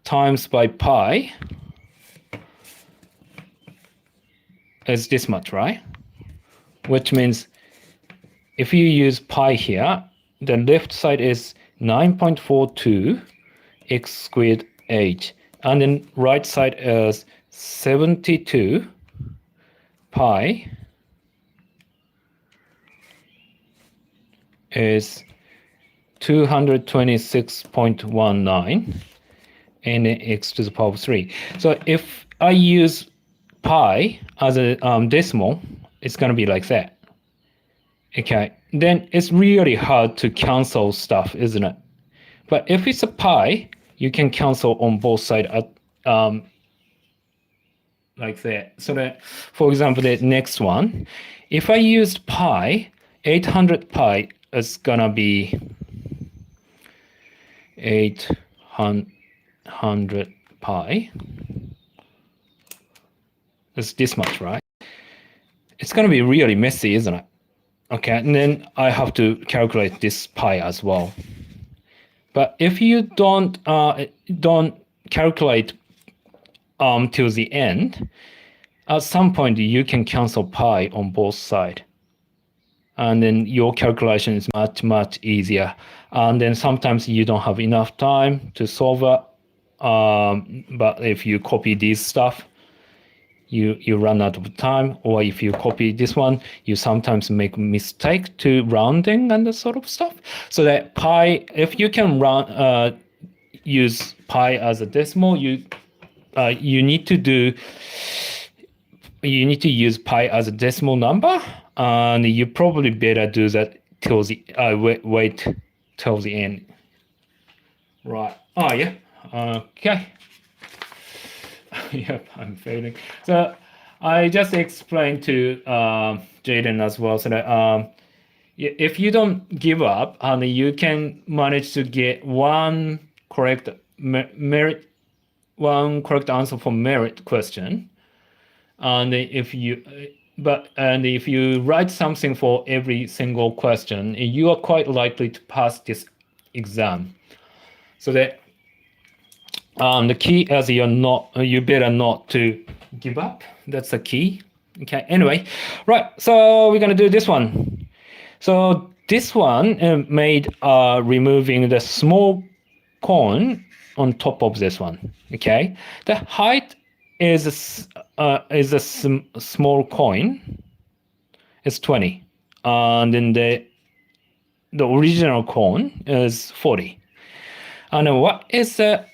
[SPEAKER 1] times by pi is this much, right? Which means if you use pi here, the left side is 9.42 x squared h, and then right side is 72 pi is 226.19 and then x to the power of 3. So if I use pi as a decimal, it's going to be like that. Okay, then it's really hard to cancel stuff, isn't it? But if it's a pi, you can cancel on both sides at like that. So that, for example, the next one, if I used pi, 800 pi is gonna be 800 pi. It's this much, right? It's gonna be really messy, isn't it? Okay, and then I have to calculate this pi as well. But if you don't calculate till the end, at some point you can cancel pi on both sides. And then your calculation is much easier. And then sometimes you don't have enough time to solve it. But if you copy this stuff, you run out of time. Or if you copy this one, you sometimes make mistake to rounding and that sort of stuff. So that pi, if you can use pi as a decimal, you need to use pi as a decimal number, and you probably better do that till the wait till the end. Right. Oh yeah. Okay. Yep, I'm failing. So I just explained to Jaden as well, so that if you don't give up and you can manage to get one correct answer for merit question, and if you write something for every single question, you are quite likely to pass this exam. So that the key is you better not to give up. That's the key. Okay. Anyway, right. So we're gonna do this one. So this one made removing the small cone on top of this one. Okay. The height is a small coin. It's 20, and then the original cone is 40. And what is the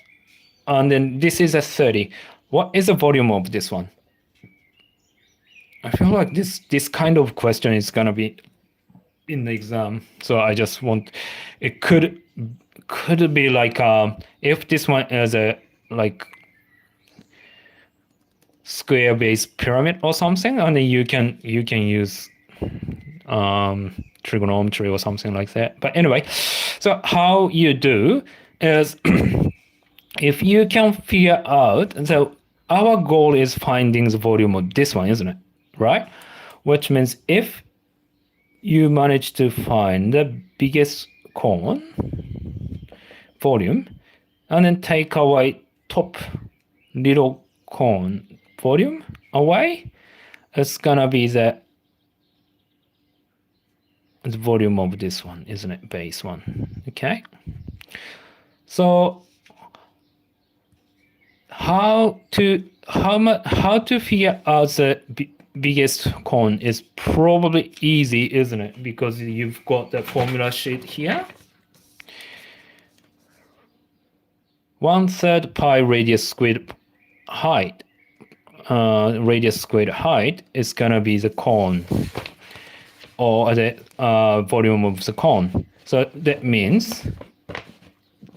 [SPEAKER 1] and then this is a 30. What is the volume of this one? I feel like this kind of question is gonna be in the exam. So I just want, it could be like if this one is a like square base pyramid or something, and then you can use trigonometry or something like that. But anyway, so how you do is if you can figure out, so our goal is finding the volume of this one, isn't it? Right? Which means if you manage to find the biggest cone volume and then take away top little cone volume away, it's gonna be the volume of this one, isn't it? Base one. Okay. So how to figure out the biggest cone is probably easy, isn't it? Because you've got the formula sheet here. 1/3 pi radius squared height. Radius squared height is gonna be the cone, or the volume of the cone. So that means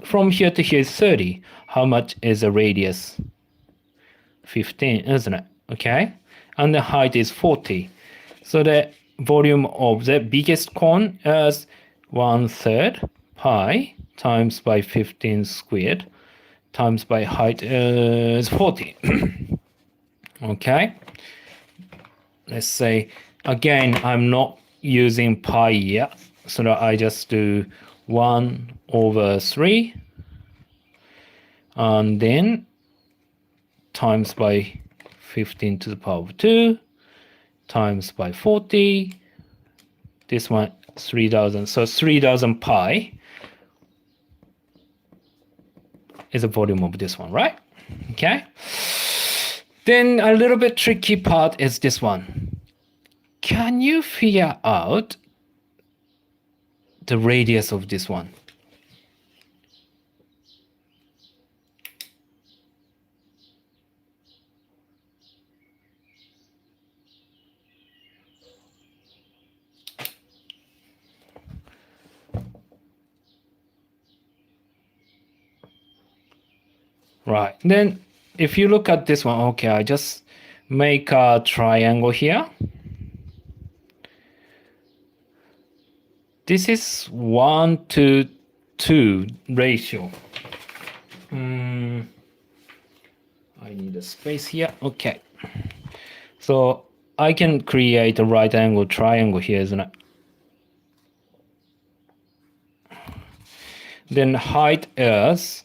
[SPEAKER 1] from here to here is 30. How much is the radius? 15, isn't it? Okay. And the height is 40. So the volume of the biggest cone is 1/3 pi times by 15 squared times by height is 40. Okay. Let's say, again, I'm not using pi yet, so that I just do 1/3 and then times by 15 to the power of 2 times by 40. This one 3000. So 3000 pi is the volume of this one, right? Okay. Then a little bit tricky part is this one. Can you figure out the radius of this one? Right. Then if you look at this one, okay, I just make a triangle here. This is 1 to 2 ratio. I need a space here. Okay. So I can create a right angle triangle here, isn't it? Then height is,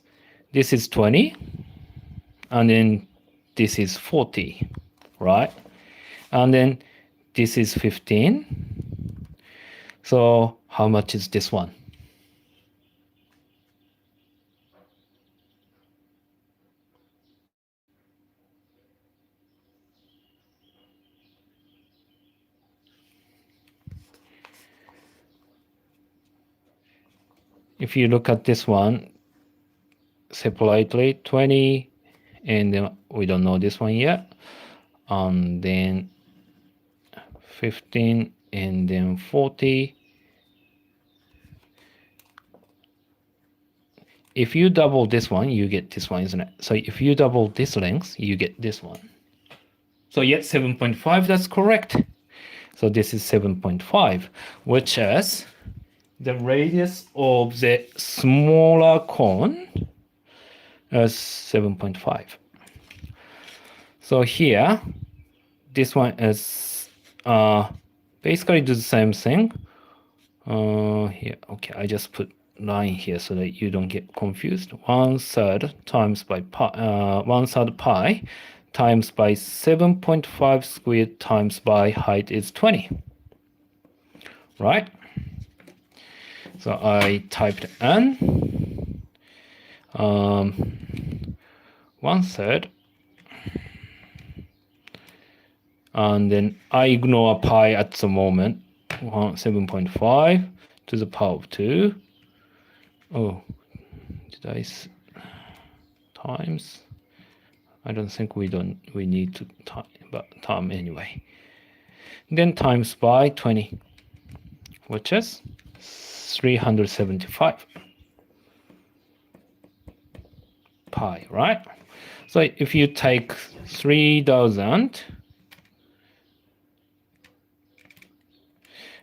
[SPEAKER 1] this is 20, and then this is 40, right? And then this is 15. So how much is this one? If you look at this one separately, 20, and then we don't know this one yet, and then 15, and then 40. If you double this one, you get this one, isn't it? So if you double this length, you get this one. So yet 7.5, that's correct. So this is 7.5, which is the radius of the smaller cone is 7.5. So here, this one is basically do the same thing. Here, okay, I just put line here so that you don't get confused. 1/3 times by pi, 1/3 pi times by 7.5 squared times by height is 20, right? So I typed n 1/3, and then I ignore pi at the moment. 7.5 to the power of 2. Oh, did I times? I don't think we need to time, but time anyway. Then times by 20, which is 375 pi, right? So if you take 3,000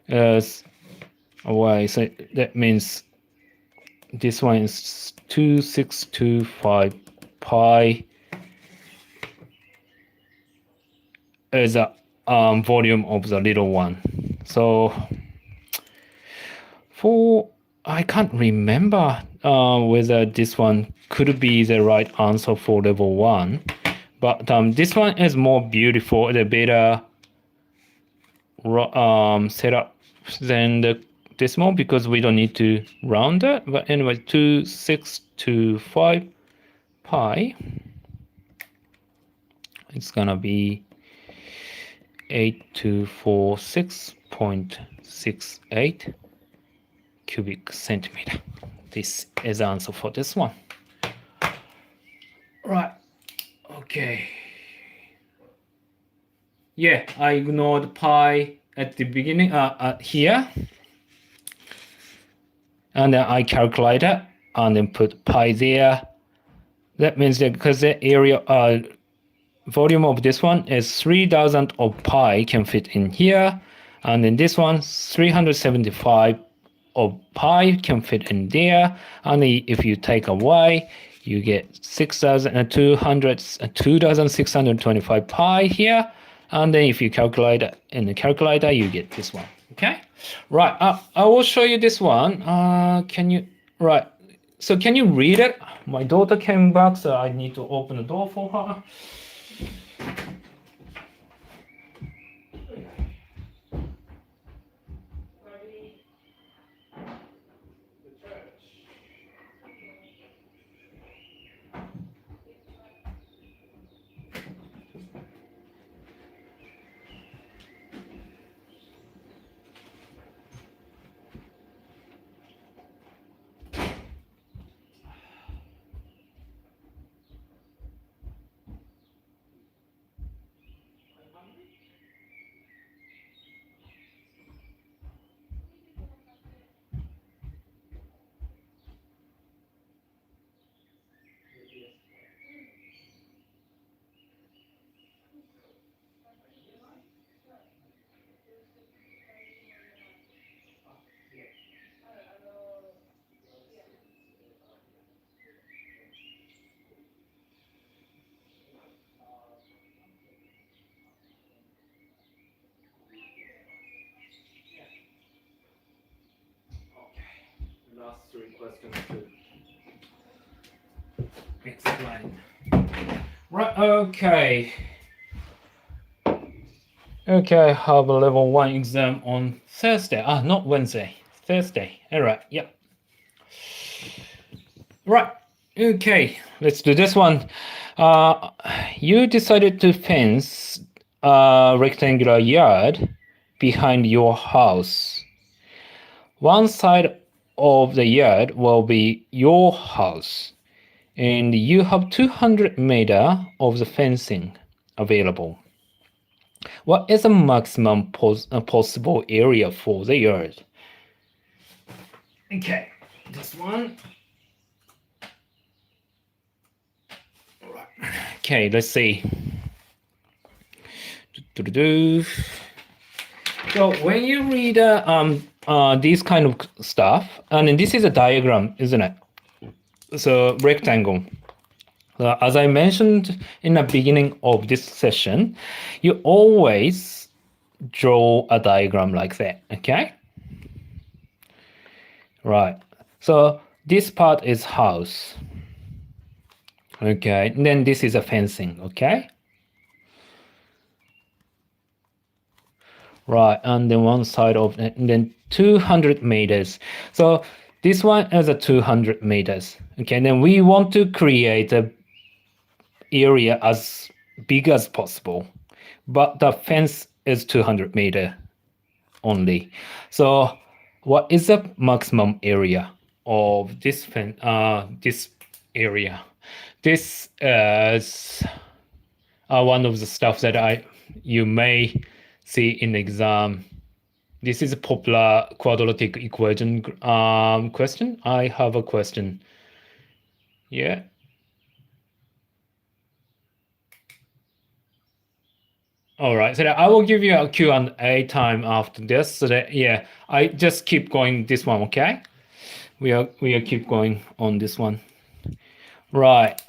[SPEAKER 1] as away, so that means this one is 2625 pi as a volume of the little one. So I can't remember whether this one could be the right answer for level 1, but this one is more beautiful, the better setup than the decimal, because we don't need to round it. But anyway, 2625 pi, it's gonna be 8246.68 cubic centimeter. This is the answer for this one. Right. Okay. Yeah, I ignored pi at the beginning here, and then I calculate it and then put pi there. That means that because the area volume of this one is 3,000 of pi can fit in here, and then this one 375 of pi can fit in there, and if you take away, you get 2,625 pi here, and then if you calculate it in the calculator, you get this one. Okay, right. I will show you this one. Can you? Right. So can you read it? My daughter came back, so I need to open the door for her. explain. Right, okay. Okay, I have a level 1 exam on Thursday. Not Wednesday. Thursday. Alright, yep. Right, okay, let's do this one. You decided to fence a rectangular yard behind your house. One side of the yard will be your house, and you have 200 meter of the fencing available. What is the maximum possible area for the yard? Okay, this one. Okay, let's see. So when you read these kind of stuff, and this is a diagram, isn't it? So rectangle. As I mentioned in the beginning of this session, you always draw a diagram like that, okay? Right. So this part is house. Okay, and then this is a fencing, okay? Right, and then one side of it, and then 200 meters. So this one is a 200 meters. Okay, and then we want to create a area as big as possible, but the fence is 200 meter only. So what is the maximum area of this fence? This area. This is one of the stuff that you may see in exam. This is a popular quadratic equation question. I have a question. Yeah. All right. So I will give you a Q&A time after this. So that I just keep going this one. Okay. We are keep going on this one. Right.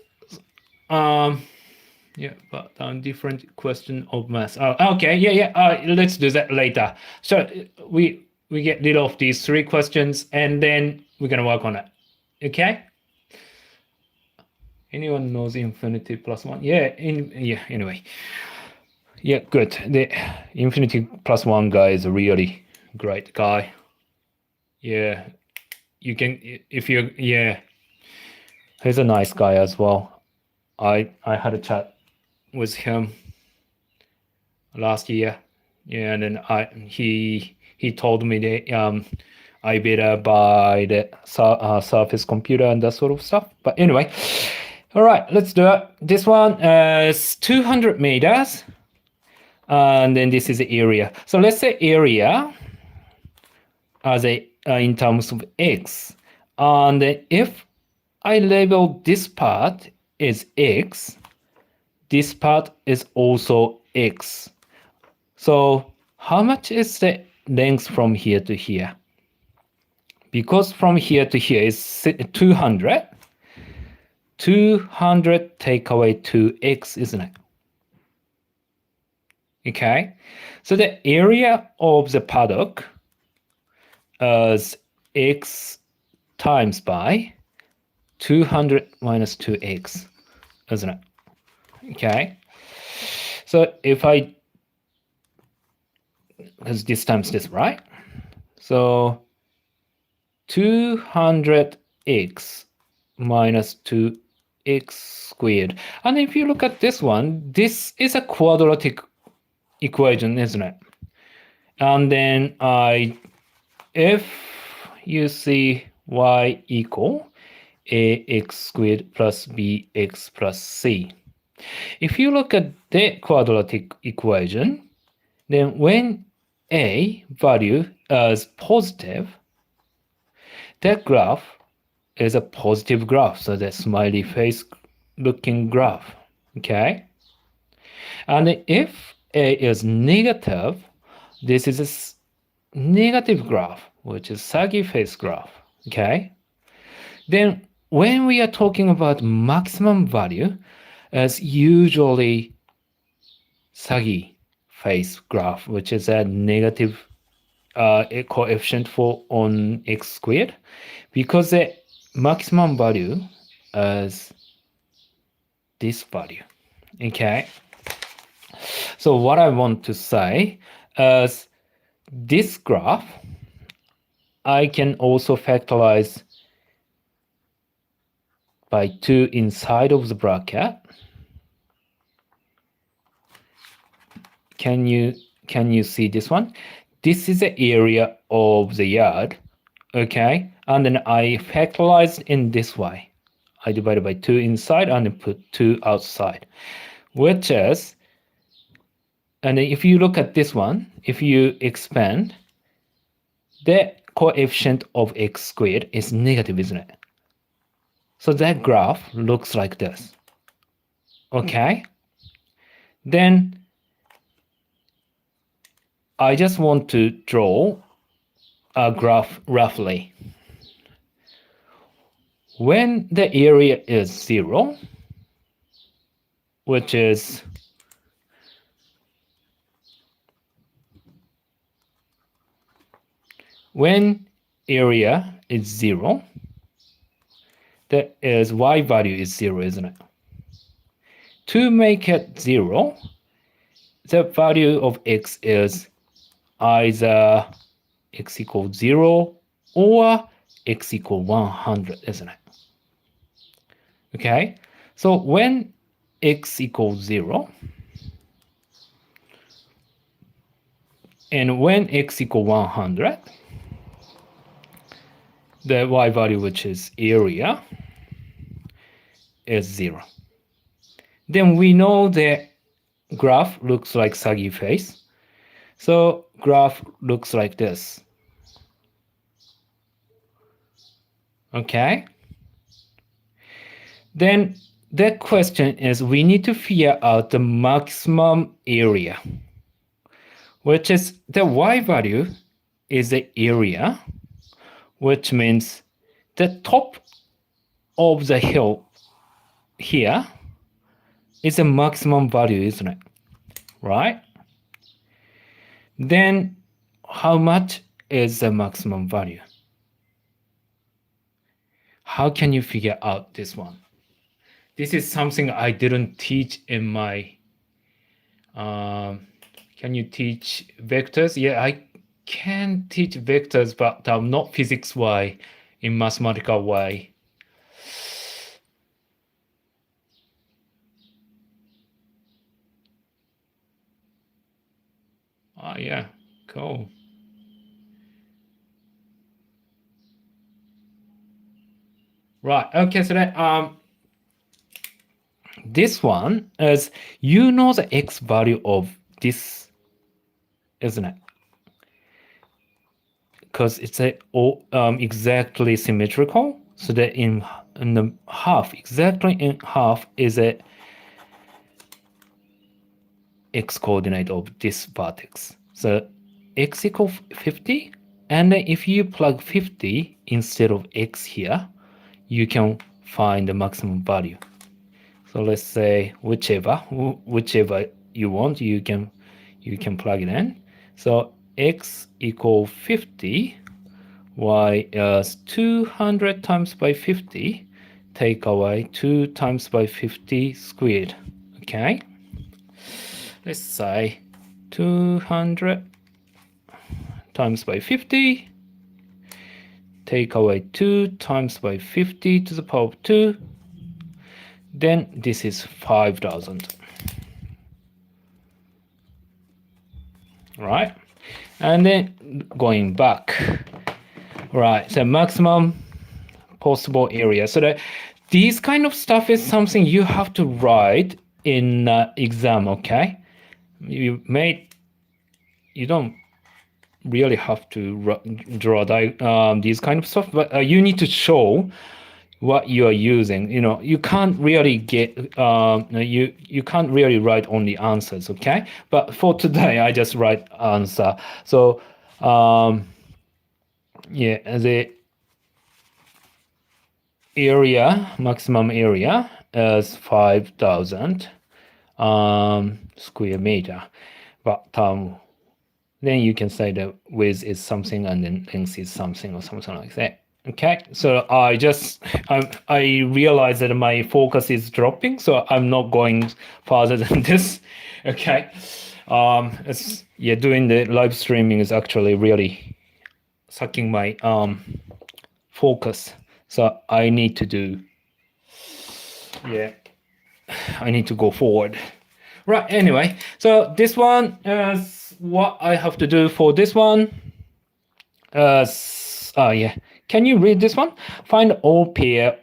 [SPEAKER 1] Yeah, but different question of math. Okay, yeah. Let's do that later. So we get rid of these 3 questions, and then we're gonna work on it. Okay. Anyone knows infinity plus 1? Yeah. Anyway. Yeah. Good. The infinity plus 1 guy is a really great guy. Yeah. You can if you He's a nice guy as well. I had a chat with him last year. Yeah, and then he told me that I better buy the Surface computer and that sort of stuff. But anyway, all right, let's do it. This one is 200 meters, and then this is the area. So let's say area as in terms of x, and if I label this part is x, this part is also x. So how much is the length from here to here? Because from here to here is 200. 200 take away 2x, isn't it? Okay. So the area of the paddock is x times by 200 minus 2x, isn't it? Okay. So if because this times this, right? So 200x minus 2x squared. And if you look at this one, this is a quadratic equation, isn't it? And then if you see y equal ax squared plus bx plus c. If you look at the quadratic equation, then when a value is positive, that graph is a positive graph, so the smiley face looking graph, okay? And if a is negative, this is a negative graph, which is saggy face graph, okay? Then when we are talking about maximum value, it's usually saggy face graph, which is a negative coefficient for on x squared, because the maximum value is this value. Okay. So what I want to say is this graph, I can also factorize by 2 inside of the bracket. Can you see this one? This is the area of the yard, okay? And then I factorized in this way. I divided by 2 inside and then put 2 outside, which is, and if you look at this one, if you expand, the coefficient of x squared is negative, isn't it? So that graph looks like this. Okay? Then I just want to draw a graph roughly. When the area is 0, which is when area is 0, that is y value is 0, isn't it? To make it 0, the value of x is either x equals 0 or x equals 100, isn't it? Okay, so when x equals 0 and when x equals 100, the y value, which is area, is 0. Then we know the graph looks like saggy face. So graph looks like this. Okay? Then the question is, we need to figure out the maximum area, which is the y value is the area, which means the top of the hill here is a maximum value, isn't it? Right? Then how much is the maximum value? How can you figure out this one? This is something I didn't teach in my, can you teach vectors? Yeah, I can teach vectors, but not physics way, in mathematical way. Oh yeah, cool. Right, okay, so then this one is, you know the x value of this, isn't it? Because it's exactly symmetrical. So that in the half, exactly in half is a x coordinate of this vertex. So x equals 50, and then if you plug 50 instead of x here, you can find the maximum value. So let's say whichever you want, you can plug it in. So x equals 50, y is 200 times by 50, take away 2 times by 50 squared. Okay, let's say 200 times by 50, take away 2 times by 50 to the power of 2, then this is 5,000. Right? And then going back, right, so maximum possible area. So that these kind of stuff is something you have to write in exam, okay? You don't really have to draw these kind of stuff, but you need to show what you are using. You know, you can't really get you can't really write only answers, okay? But for today, I just write answer. So yeah, the area, maximum area is 5,000 square meter, but then you can say the width is something and then length is something or something like that. Okay, so I realize that my focus is dropping, so I'm not going farther than this. Okay, yeah, doing the live streaming is actually really sucking my focus. So I need to do, yeah, I need to go forward. Right. Anyway, so this one is what I have to do for this one. Yeah. Can you read this one? Find all pair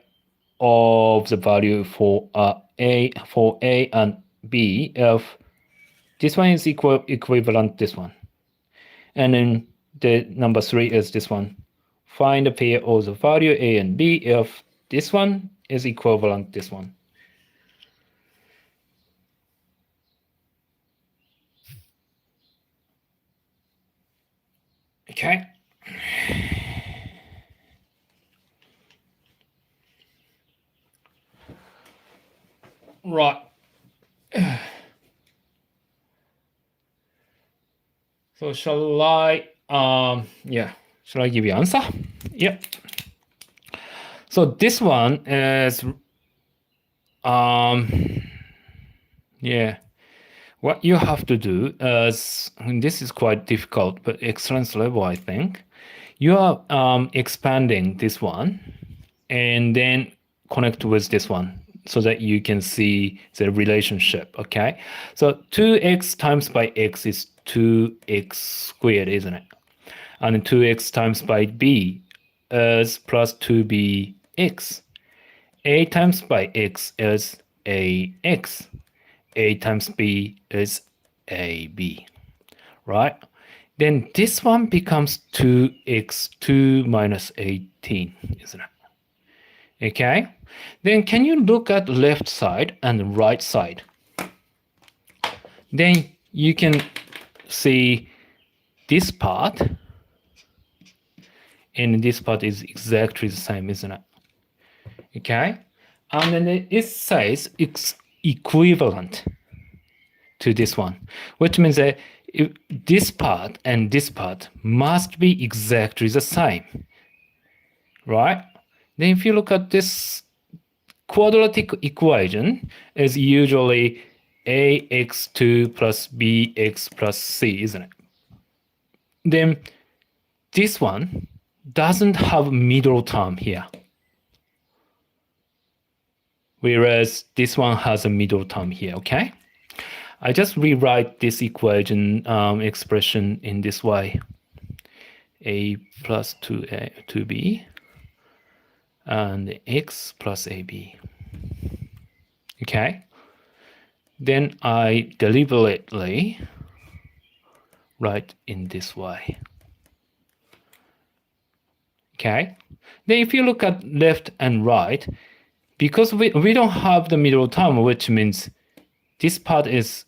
[SPEAKER 1] of the value for A and B if this one is equivalent this one, and then the number 3 is this one. Find a pair of the value A and B if this one is equivalent this one. Okay. Right. So shall I yeah, shall I give you answer? Yep. So this one is yeah, what you have to do is, and this is quite difficult, but excellence level, I think, you are expanding this one and then connect with this one so that you can see the relationship. Okay, so 2x times by x is 2x squared, isn't it? And 2x times by b is plus 2bx. A times by x is ax. A times b is ab, right? Then this one becomes 2x2 minus 18, isn't it? Okay? Then can you look at left side and right side? Then you can see this part, and this part is exactly the same, isn't it? Okay? And then it says it's equivalent to this one, which means that this part and this part must be exactly the same, right? Then if you look at this quadratic equation, is usually ax2 plus bx plus c, isn't it? Then this one doesn't have middle term here, whereas this one has a middle term here, okay? I just rewrite this equation expression in this way. A plus 2b and x plus ab. Okay? Then I deliberately write in this way. Okay? Then if you look at left and right, because we don't have the middle term, which means this part is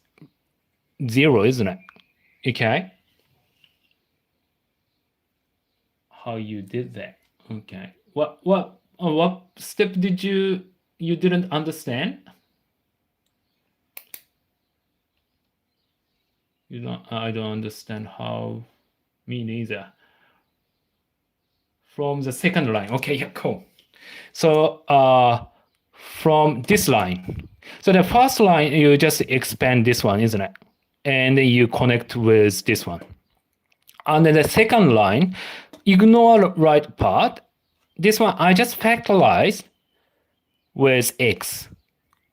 [SPEAKER 1] 0, isn't it? Okay? How you did that? Okay. What step did you didn't understand? I don't understand how. Me neither. From the second line. Okay, yeah, cool. So from this line. So the first line, you just expand this one, isn't it? And then you connect with this one. And then the second line, ignore the right part. This one, I just factorize with x,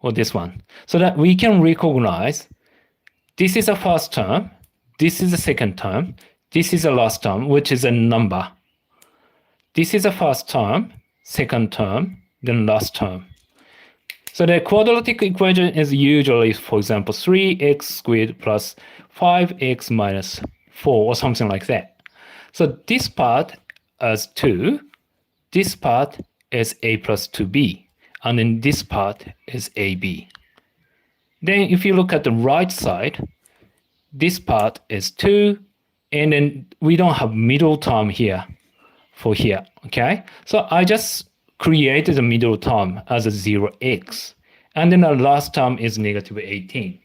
[SPEAKER 1] or this one, so that we can recognize this is the first term, this is the second term, this is the last term, which is a number. This is the first term, second term, then last term. So the quadratic equation is usually, for example, 3x squared plus 5x minus 4 or something like that. So this part is 2, this part is a plus 2b, and then this part is ab. Then if you look at the right side, this part is 2, and then we don't have middle term here for here, okay? So I just created the middle term as a 0x, and then the last term is negative 18.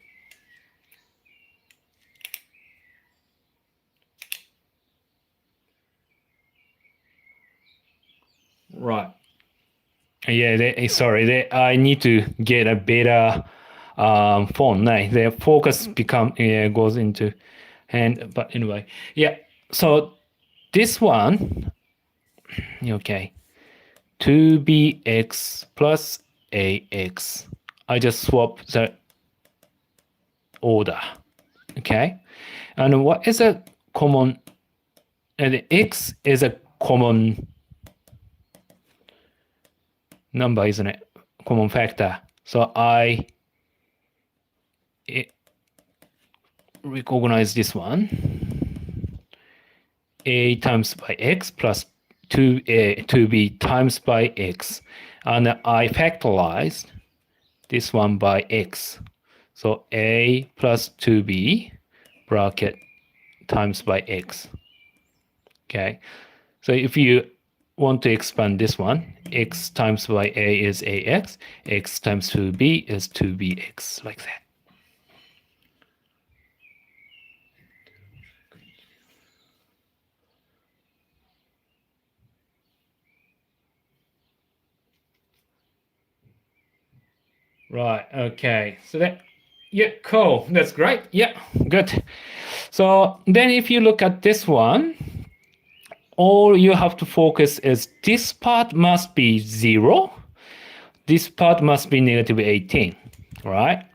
[SPEAKER 1] Right. Yeah, sorry, I need to get a better phone. Nice. The focus goes into hand. But anyway, yeah. So this one, okay, 2bx plus ax. I just swap the order. Okay, and what is a common? And x is a common number, isn't it? Common factor. So I recognize this one. A times by x plus 2b times by x. And I factorized this one by x. So a plus 2b bracket times by x. Okay. So if you want to expand this one, x times by a is ax, x times 2b is 2bx, like that. Right, okay. So that, yeah, cool. That's great. Yeah, good. So then if you look at this one, all you have to focus is this part must be 0. This part must be negative 18, right?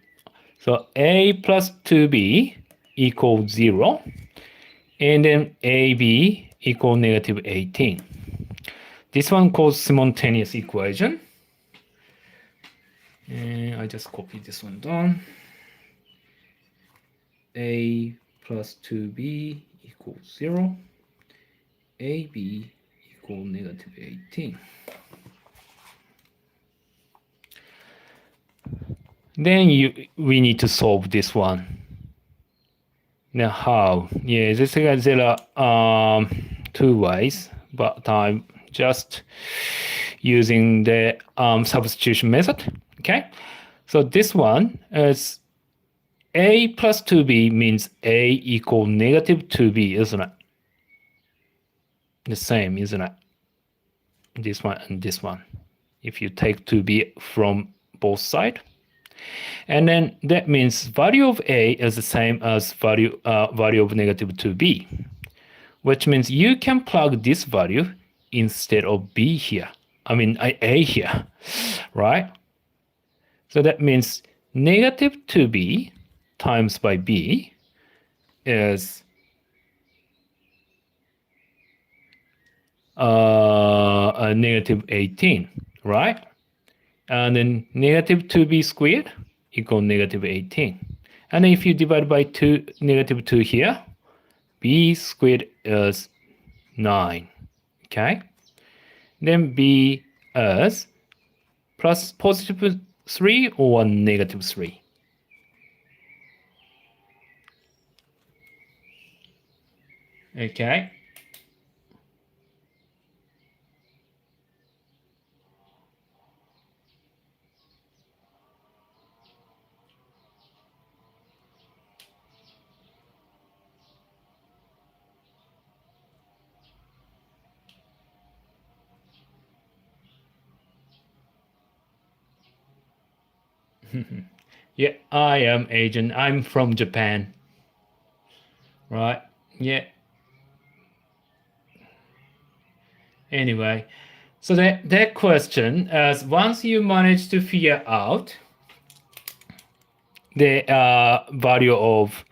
[SPEAKER 1] So a plus 2b equals 0. And then ab equals negative 18. This one calls simultaneous equation. And I just copy this one down. A plus 2b equals 0. AB equals negative 18. Then we need to solve this one. Now how? Yeah, there are 2 ways, but I'm just using the substitution method. Okay, so this one is a plus 2b means a equal negative 2b, isn't it? The same, isn't it? This one and this one. If you take 2b from both sides. And then that means value of a is the same as value of negative 2b, which means you can plug this value instead of b here. I mean a here, right? So that means negative 2b times by b is a negative 18, right? And then negative 2b squared equals negative 18. And if you divide by 2, negative 2 here, b squared is 9. Okay? Then b is plus positive 3 or negative 3. Okay? Yeah, I am Asian. I'm from Japan. Right? Yeah. Anyway, so that question is once you manage to figure out the value of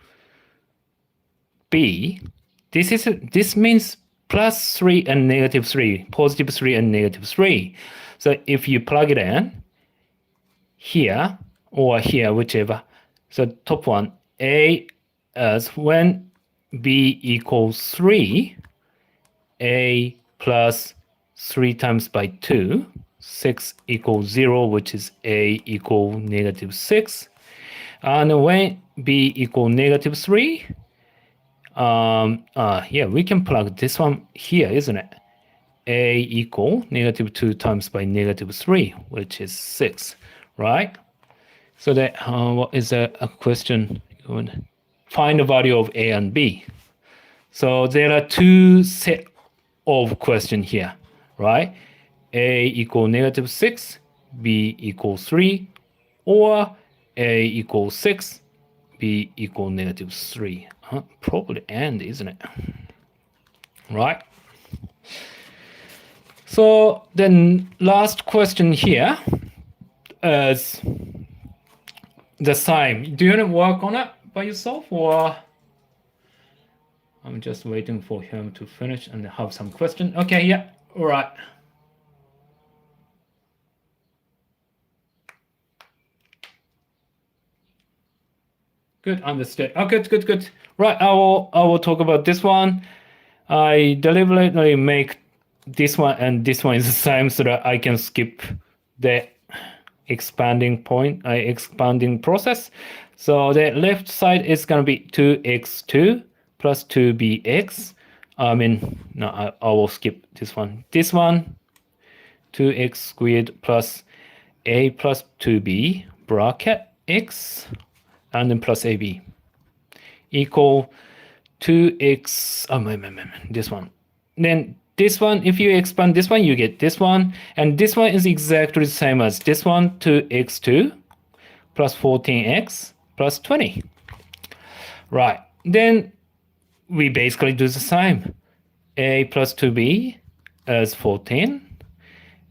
[SPEAKER 1] b, this means plus 3 and negative 3, positive 3 and negative 3. So if you plug it in here or here, whichever, so top one, a is when b equals 3, a plus 3 times by 2, 6 equals 0, which is a equal negative 6. And when b equal negative 3, yeah, we can plug this one here, isn't it? A equal negative 2 times by negative 3, which is 6, right? So that what is a question? Find the value of a and b. So there are two set of question here, right? A equal negative 6, B equals 3, or A equals 6, B equal negative 3. Probably and, isn't it? Right? So then last question here is the sign. Do you want to work on it by yourself, or I'm just waiting for him to finish and have some question? Okay, yeah, all right. Good, understood. Oh, good. Right, I will talk about this one. I deliberately make this one and this one is the same so that I can skip the expanding process. So the left side is going to be 2x2 plus 2bx. I will skip this one. This one, 2x squared plus a plus 2b bracket x and then plus ab equal 2x, this one. Then this one, if you expand this one, you get this one. And this one is exactly the same as this one, 2x2 plus 14x plus 20. Right, then we basically do the same. A plus 2b as 14,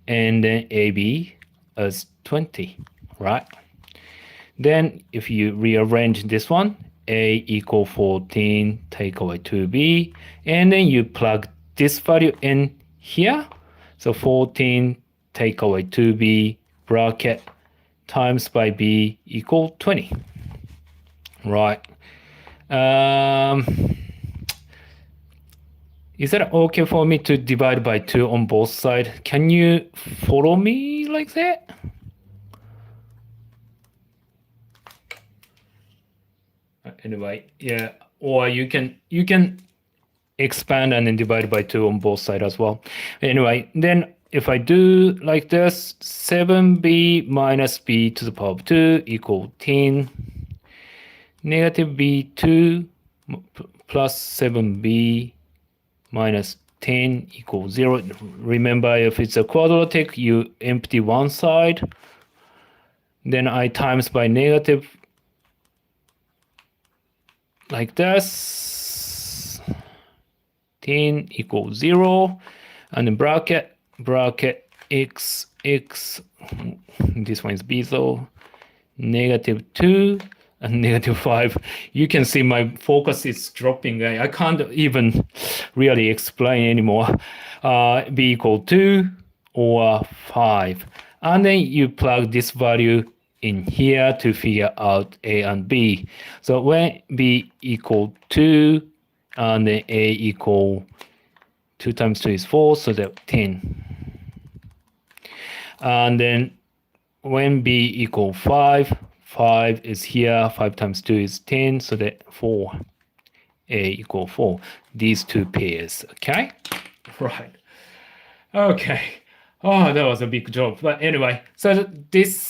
[SPEAKER 1] and then ab as 20, right? Then if you rearrange this one, a equal 14, take away 2b, and then you plug this value in here. So 14, take away 2b, bracket, times by b equal 20. Right. Is that okay for me to divide by 2 on both sides? Can you follow me like that? Anyway, yeah, or you can expand and then divide by 2 on both sides as well. Anyway, then if I do like this, 7b minus b to the power of 2 equal 10. Negative b2 plus 7b minus 10 equals 0. Remember, if it's a quadratic, you empty one side. Then I times by negative like this. 10 equals 0. And then bracket x, this one is b, so negative 2 and negative 5. You can see my focus is dropping. I can't even really explain anymore. B equal 2 or 5. And then you plug this value in here to figure out a and b. So when b equal 2 and then a equal 2 times 2 is 4, so that's 10. And then when b equal 5, 5 is here, 5 times 2 is 10, so that 4, a equal 4. These two pairs, okay? Right. Okay. Oh, that was a big job. But anyway, so this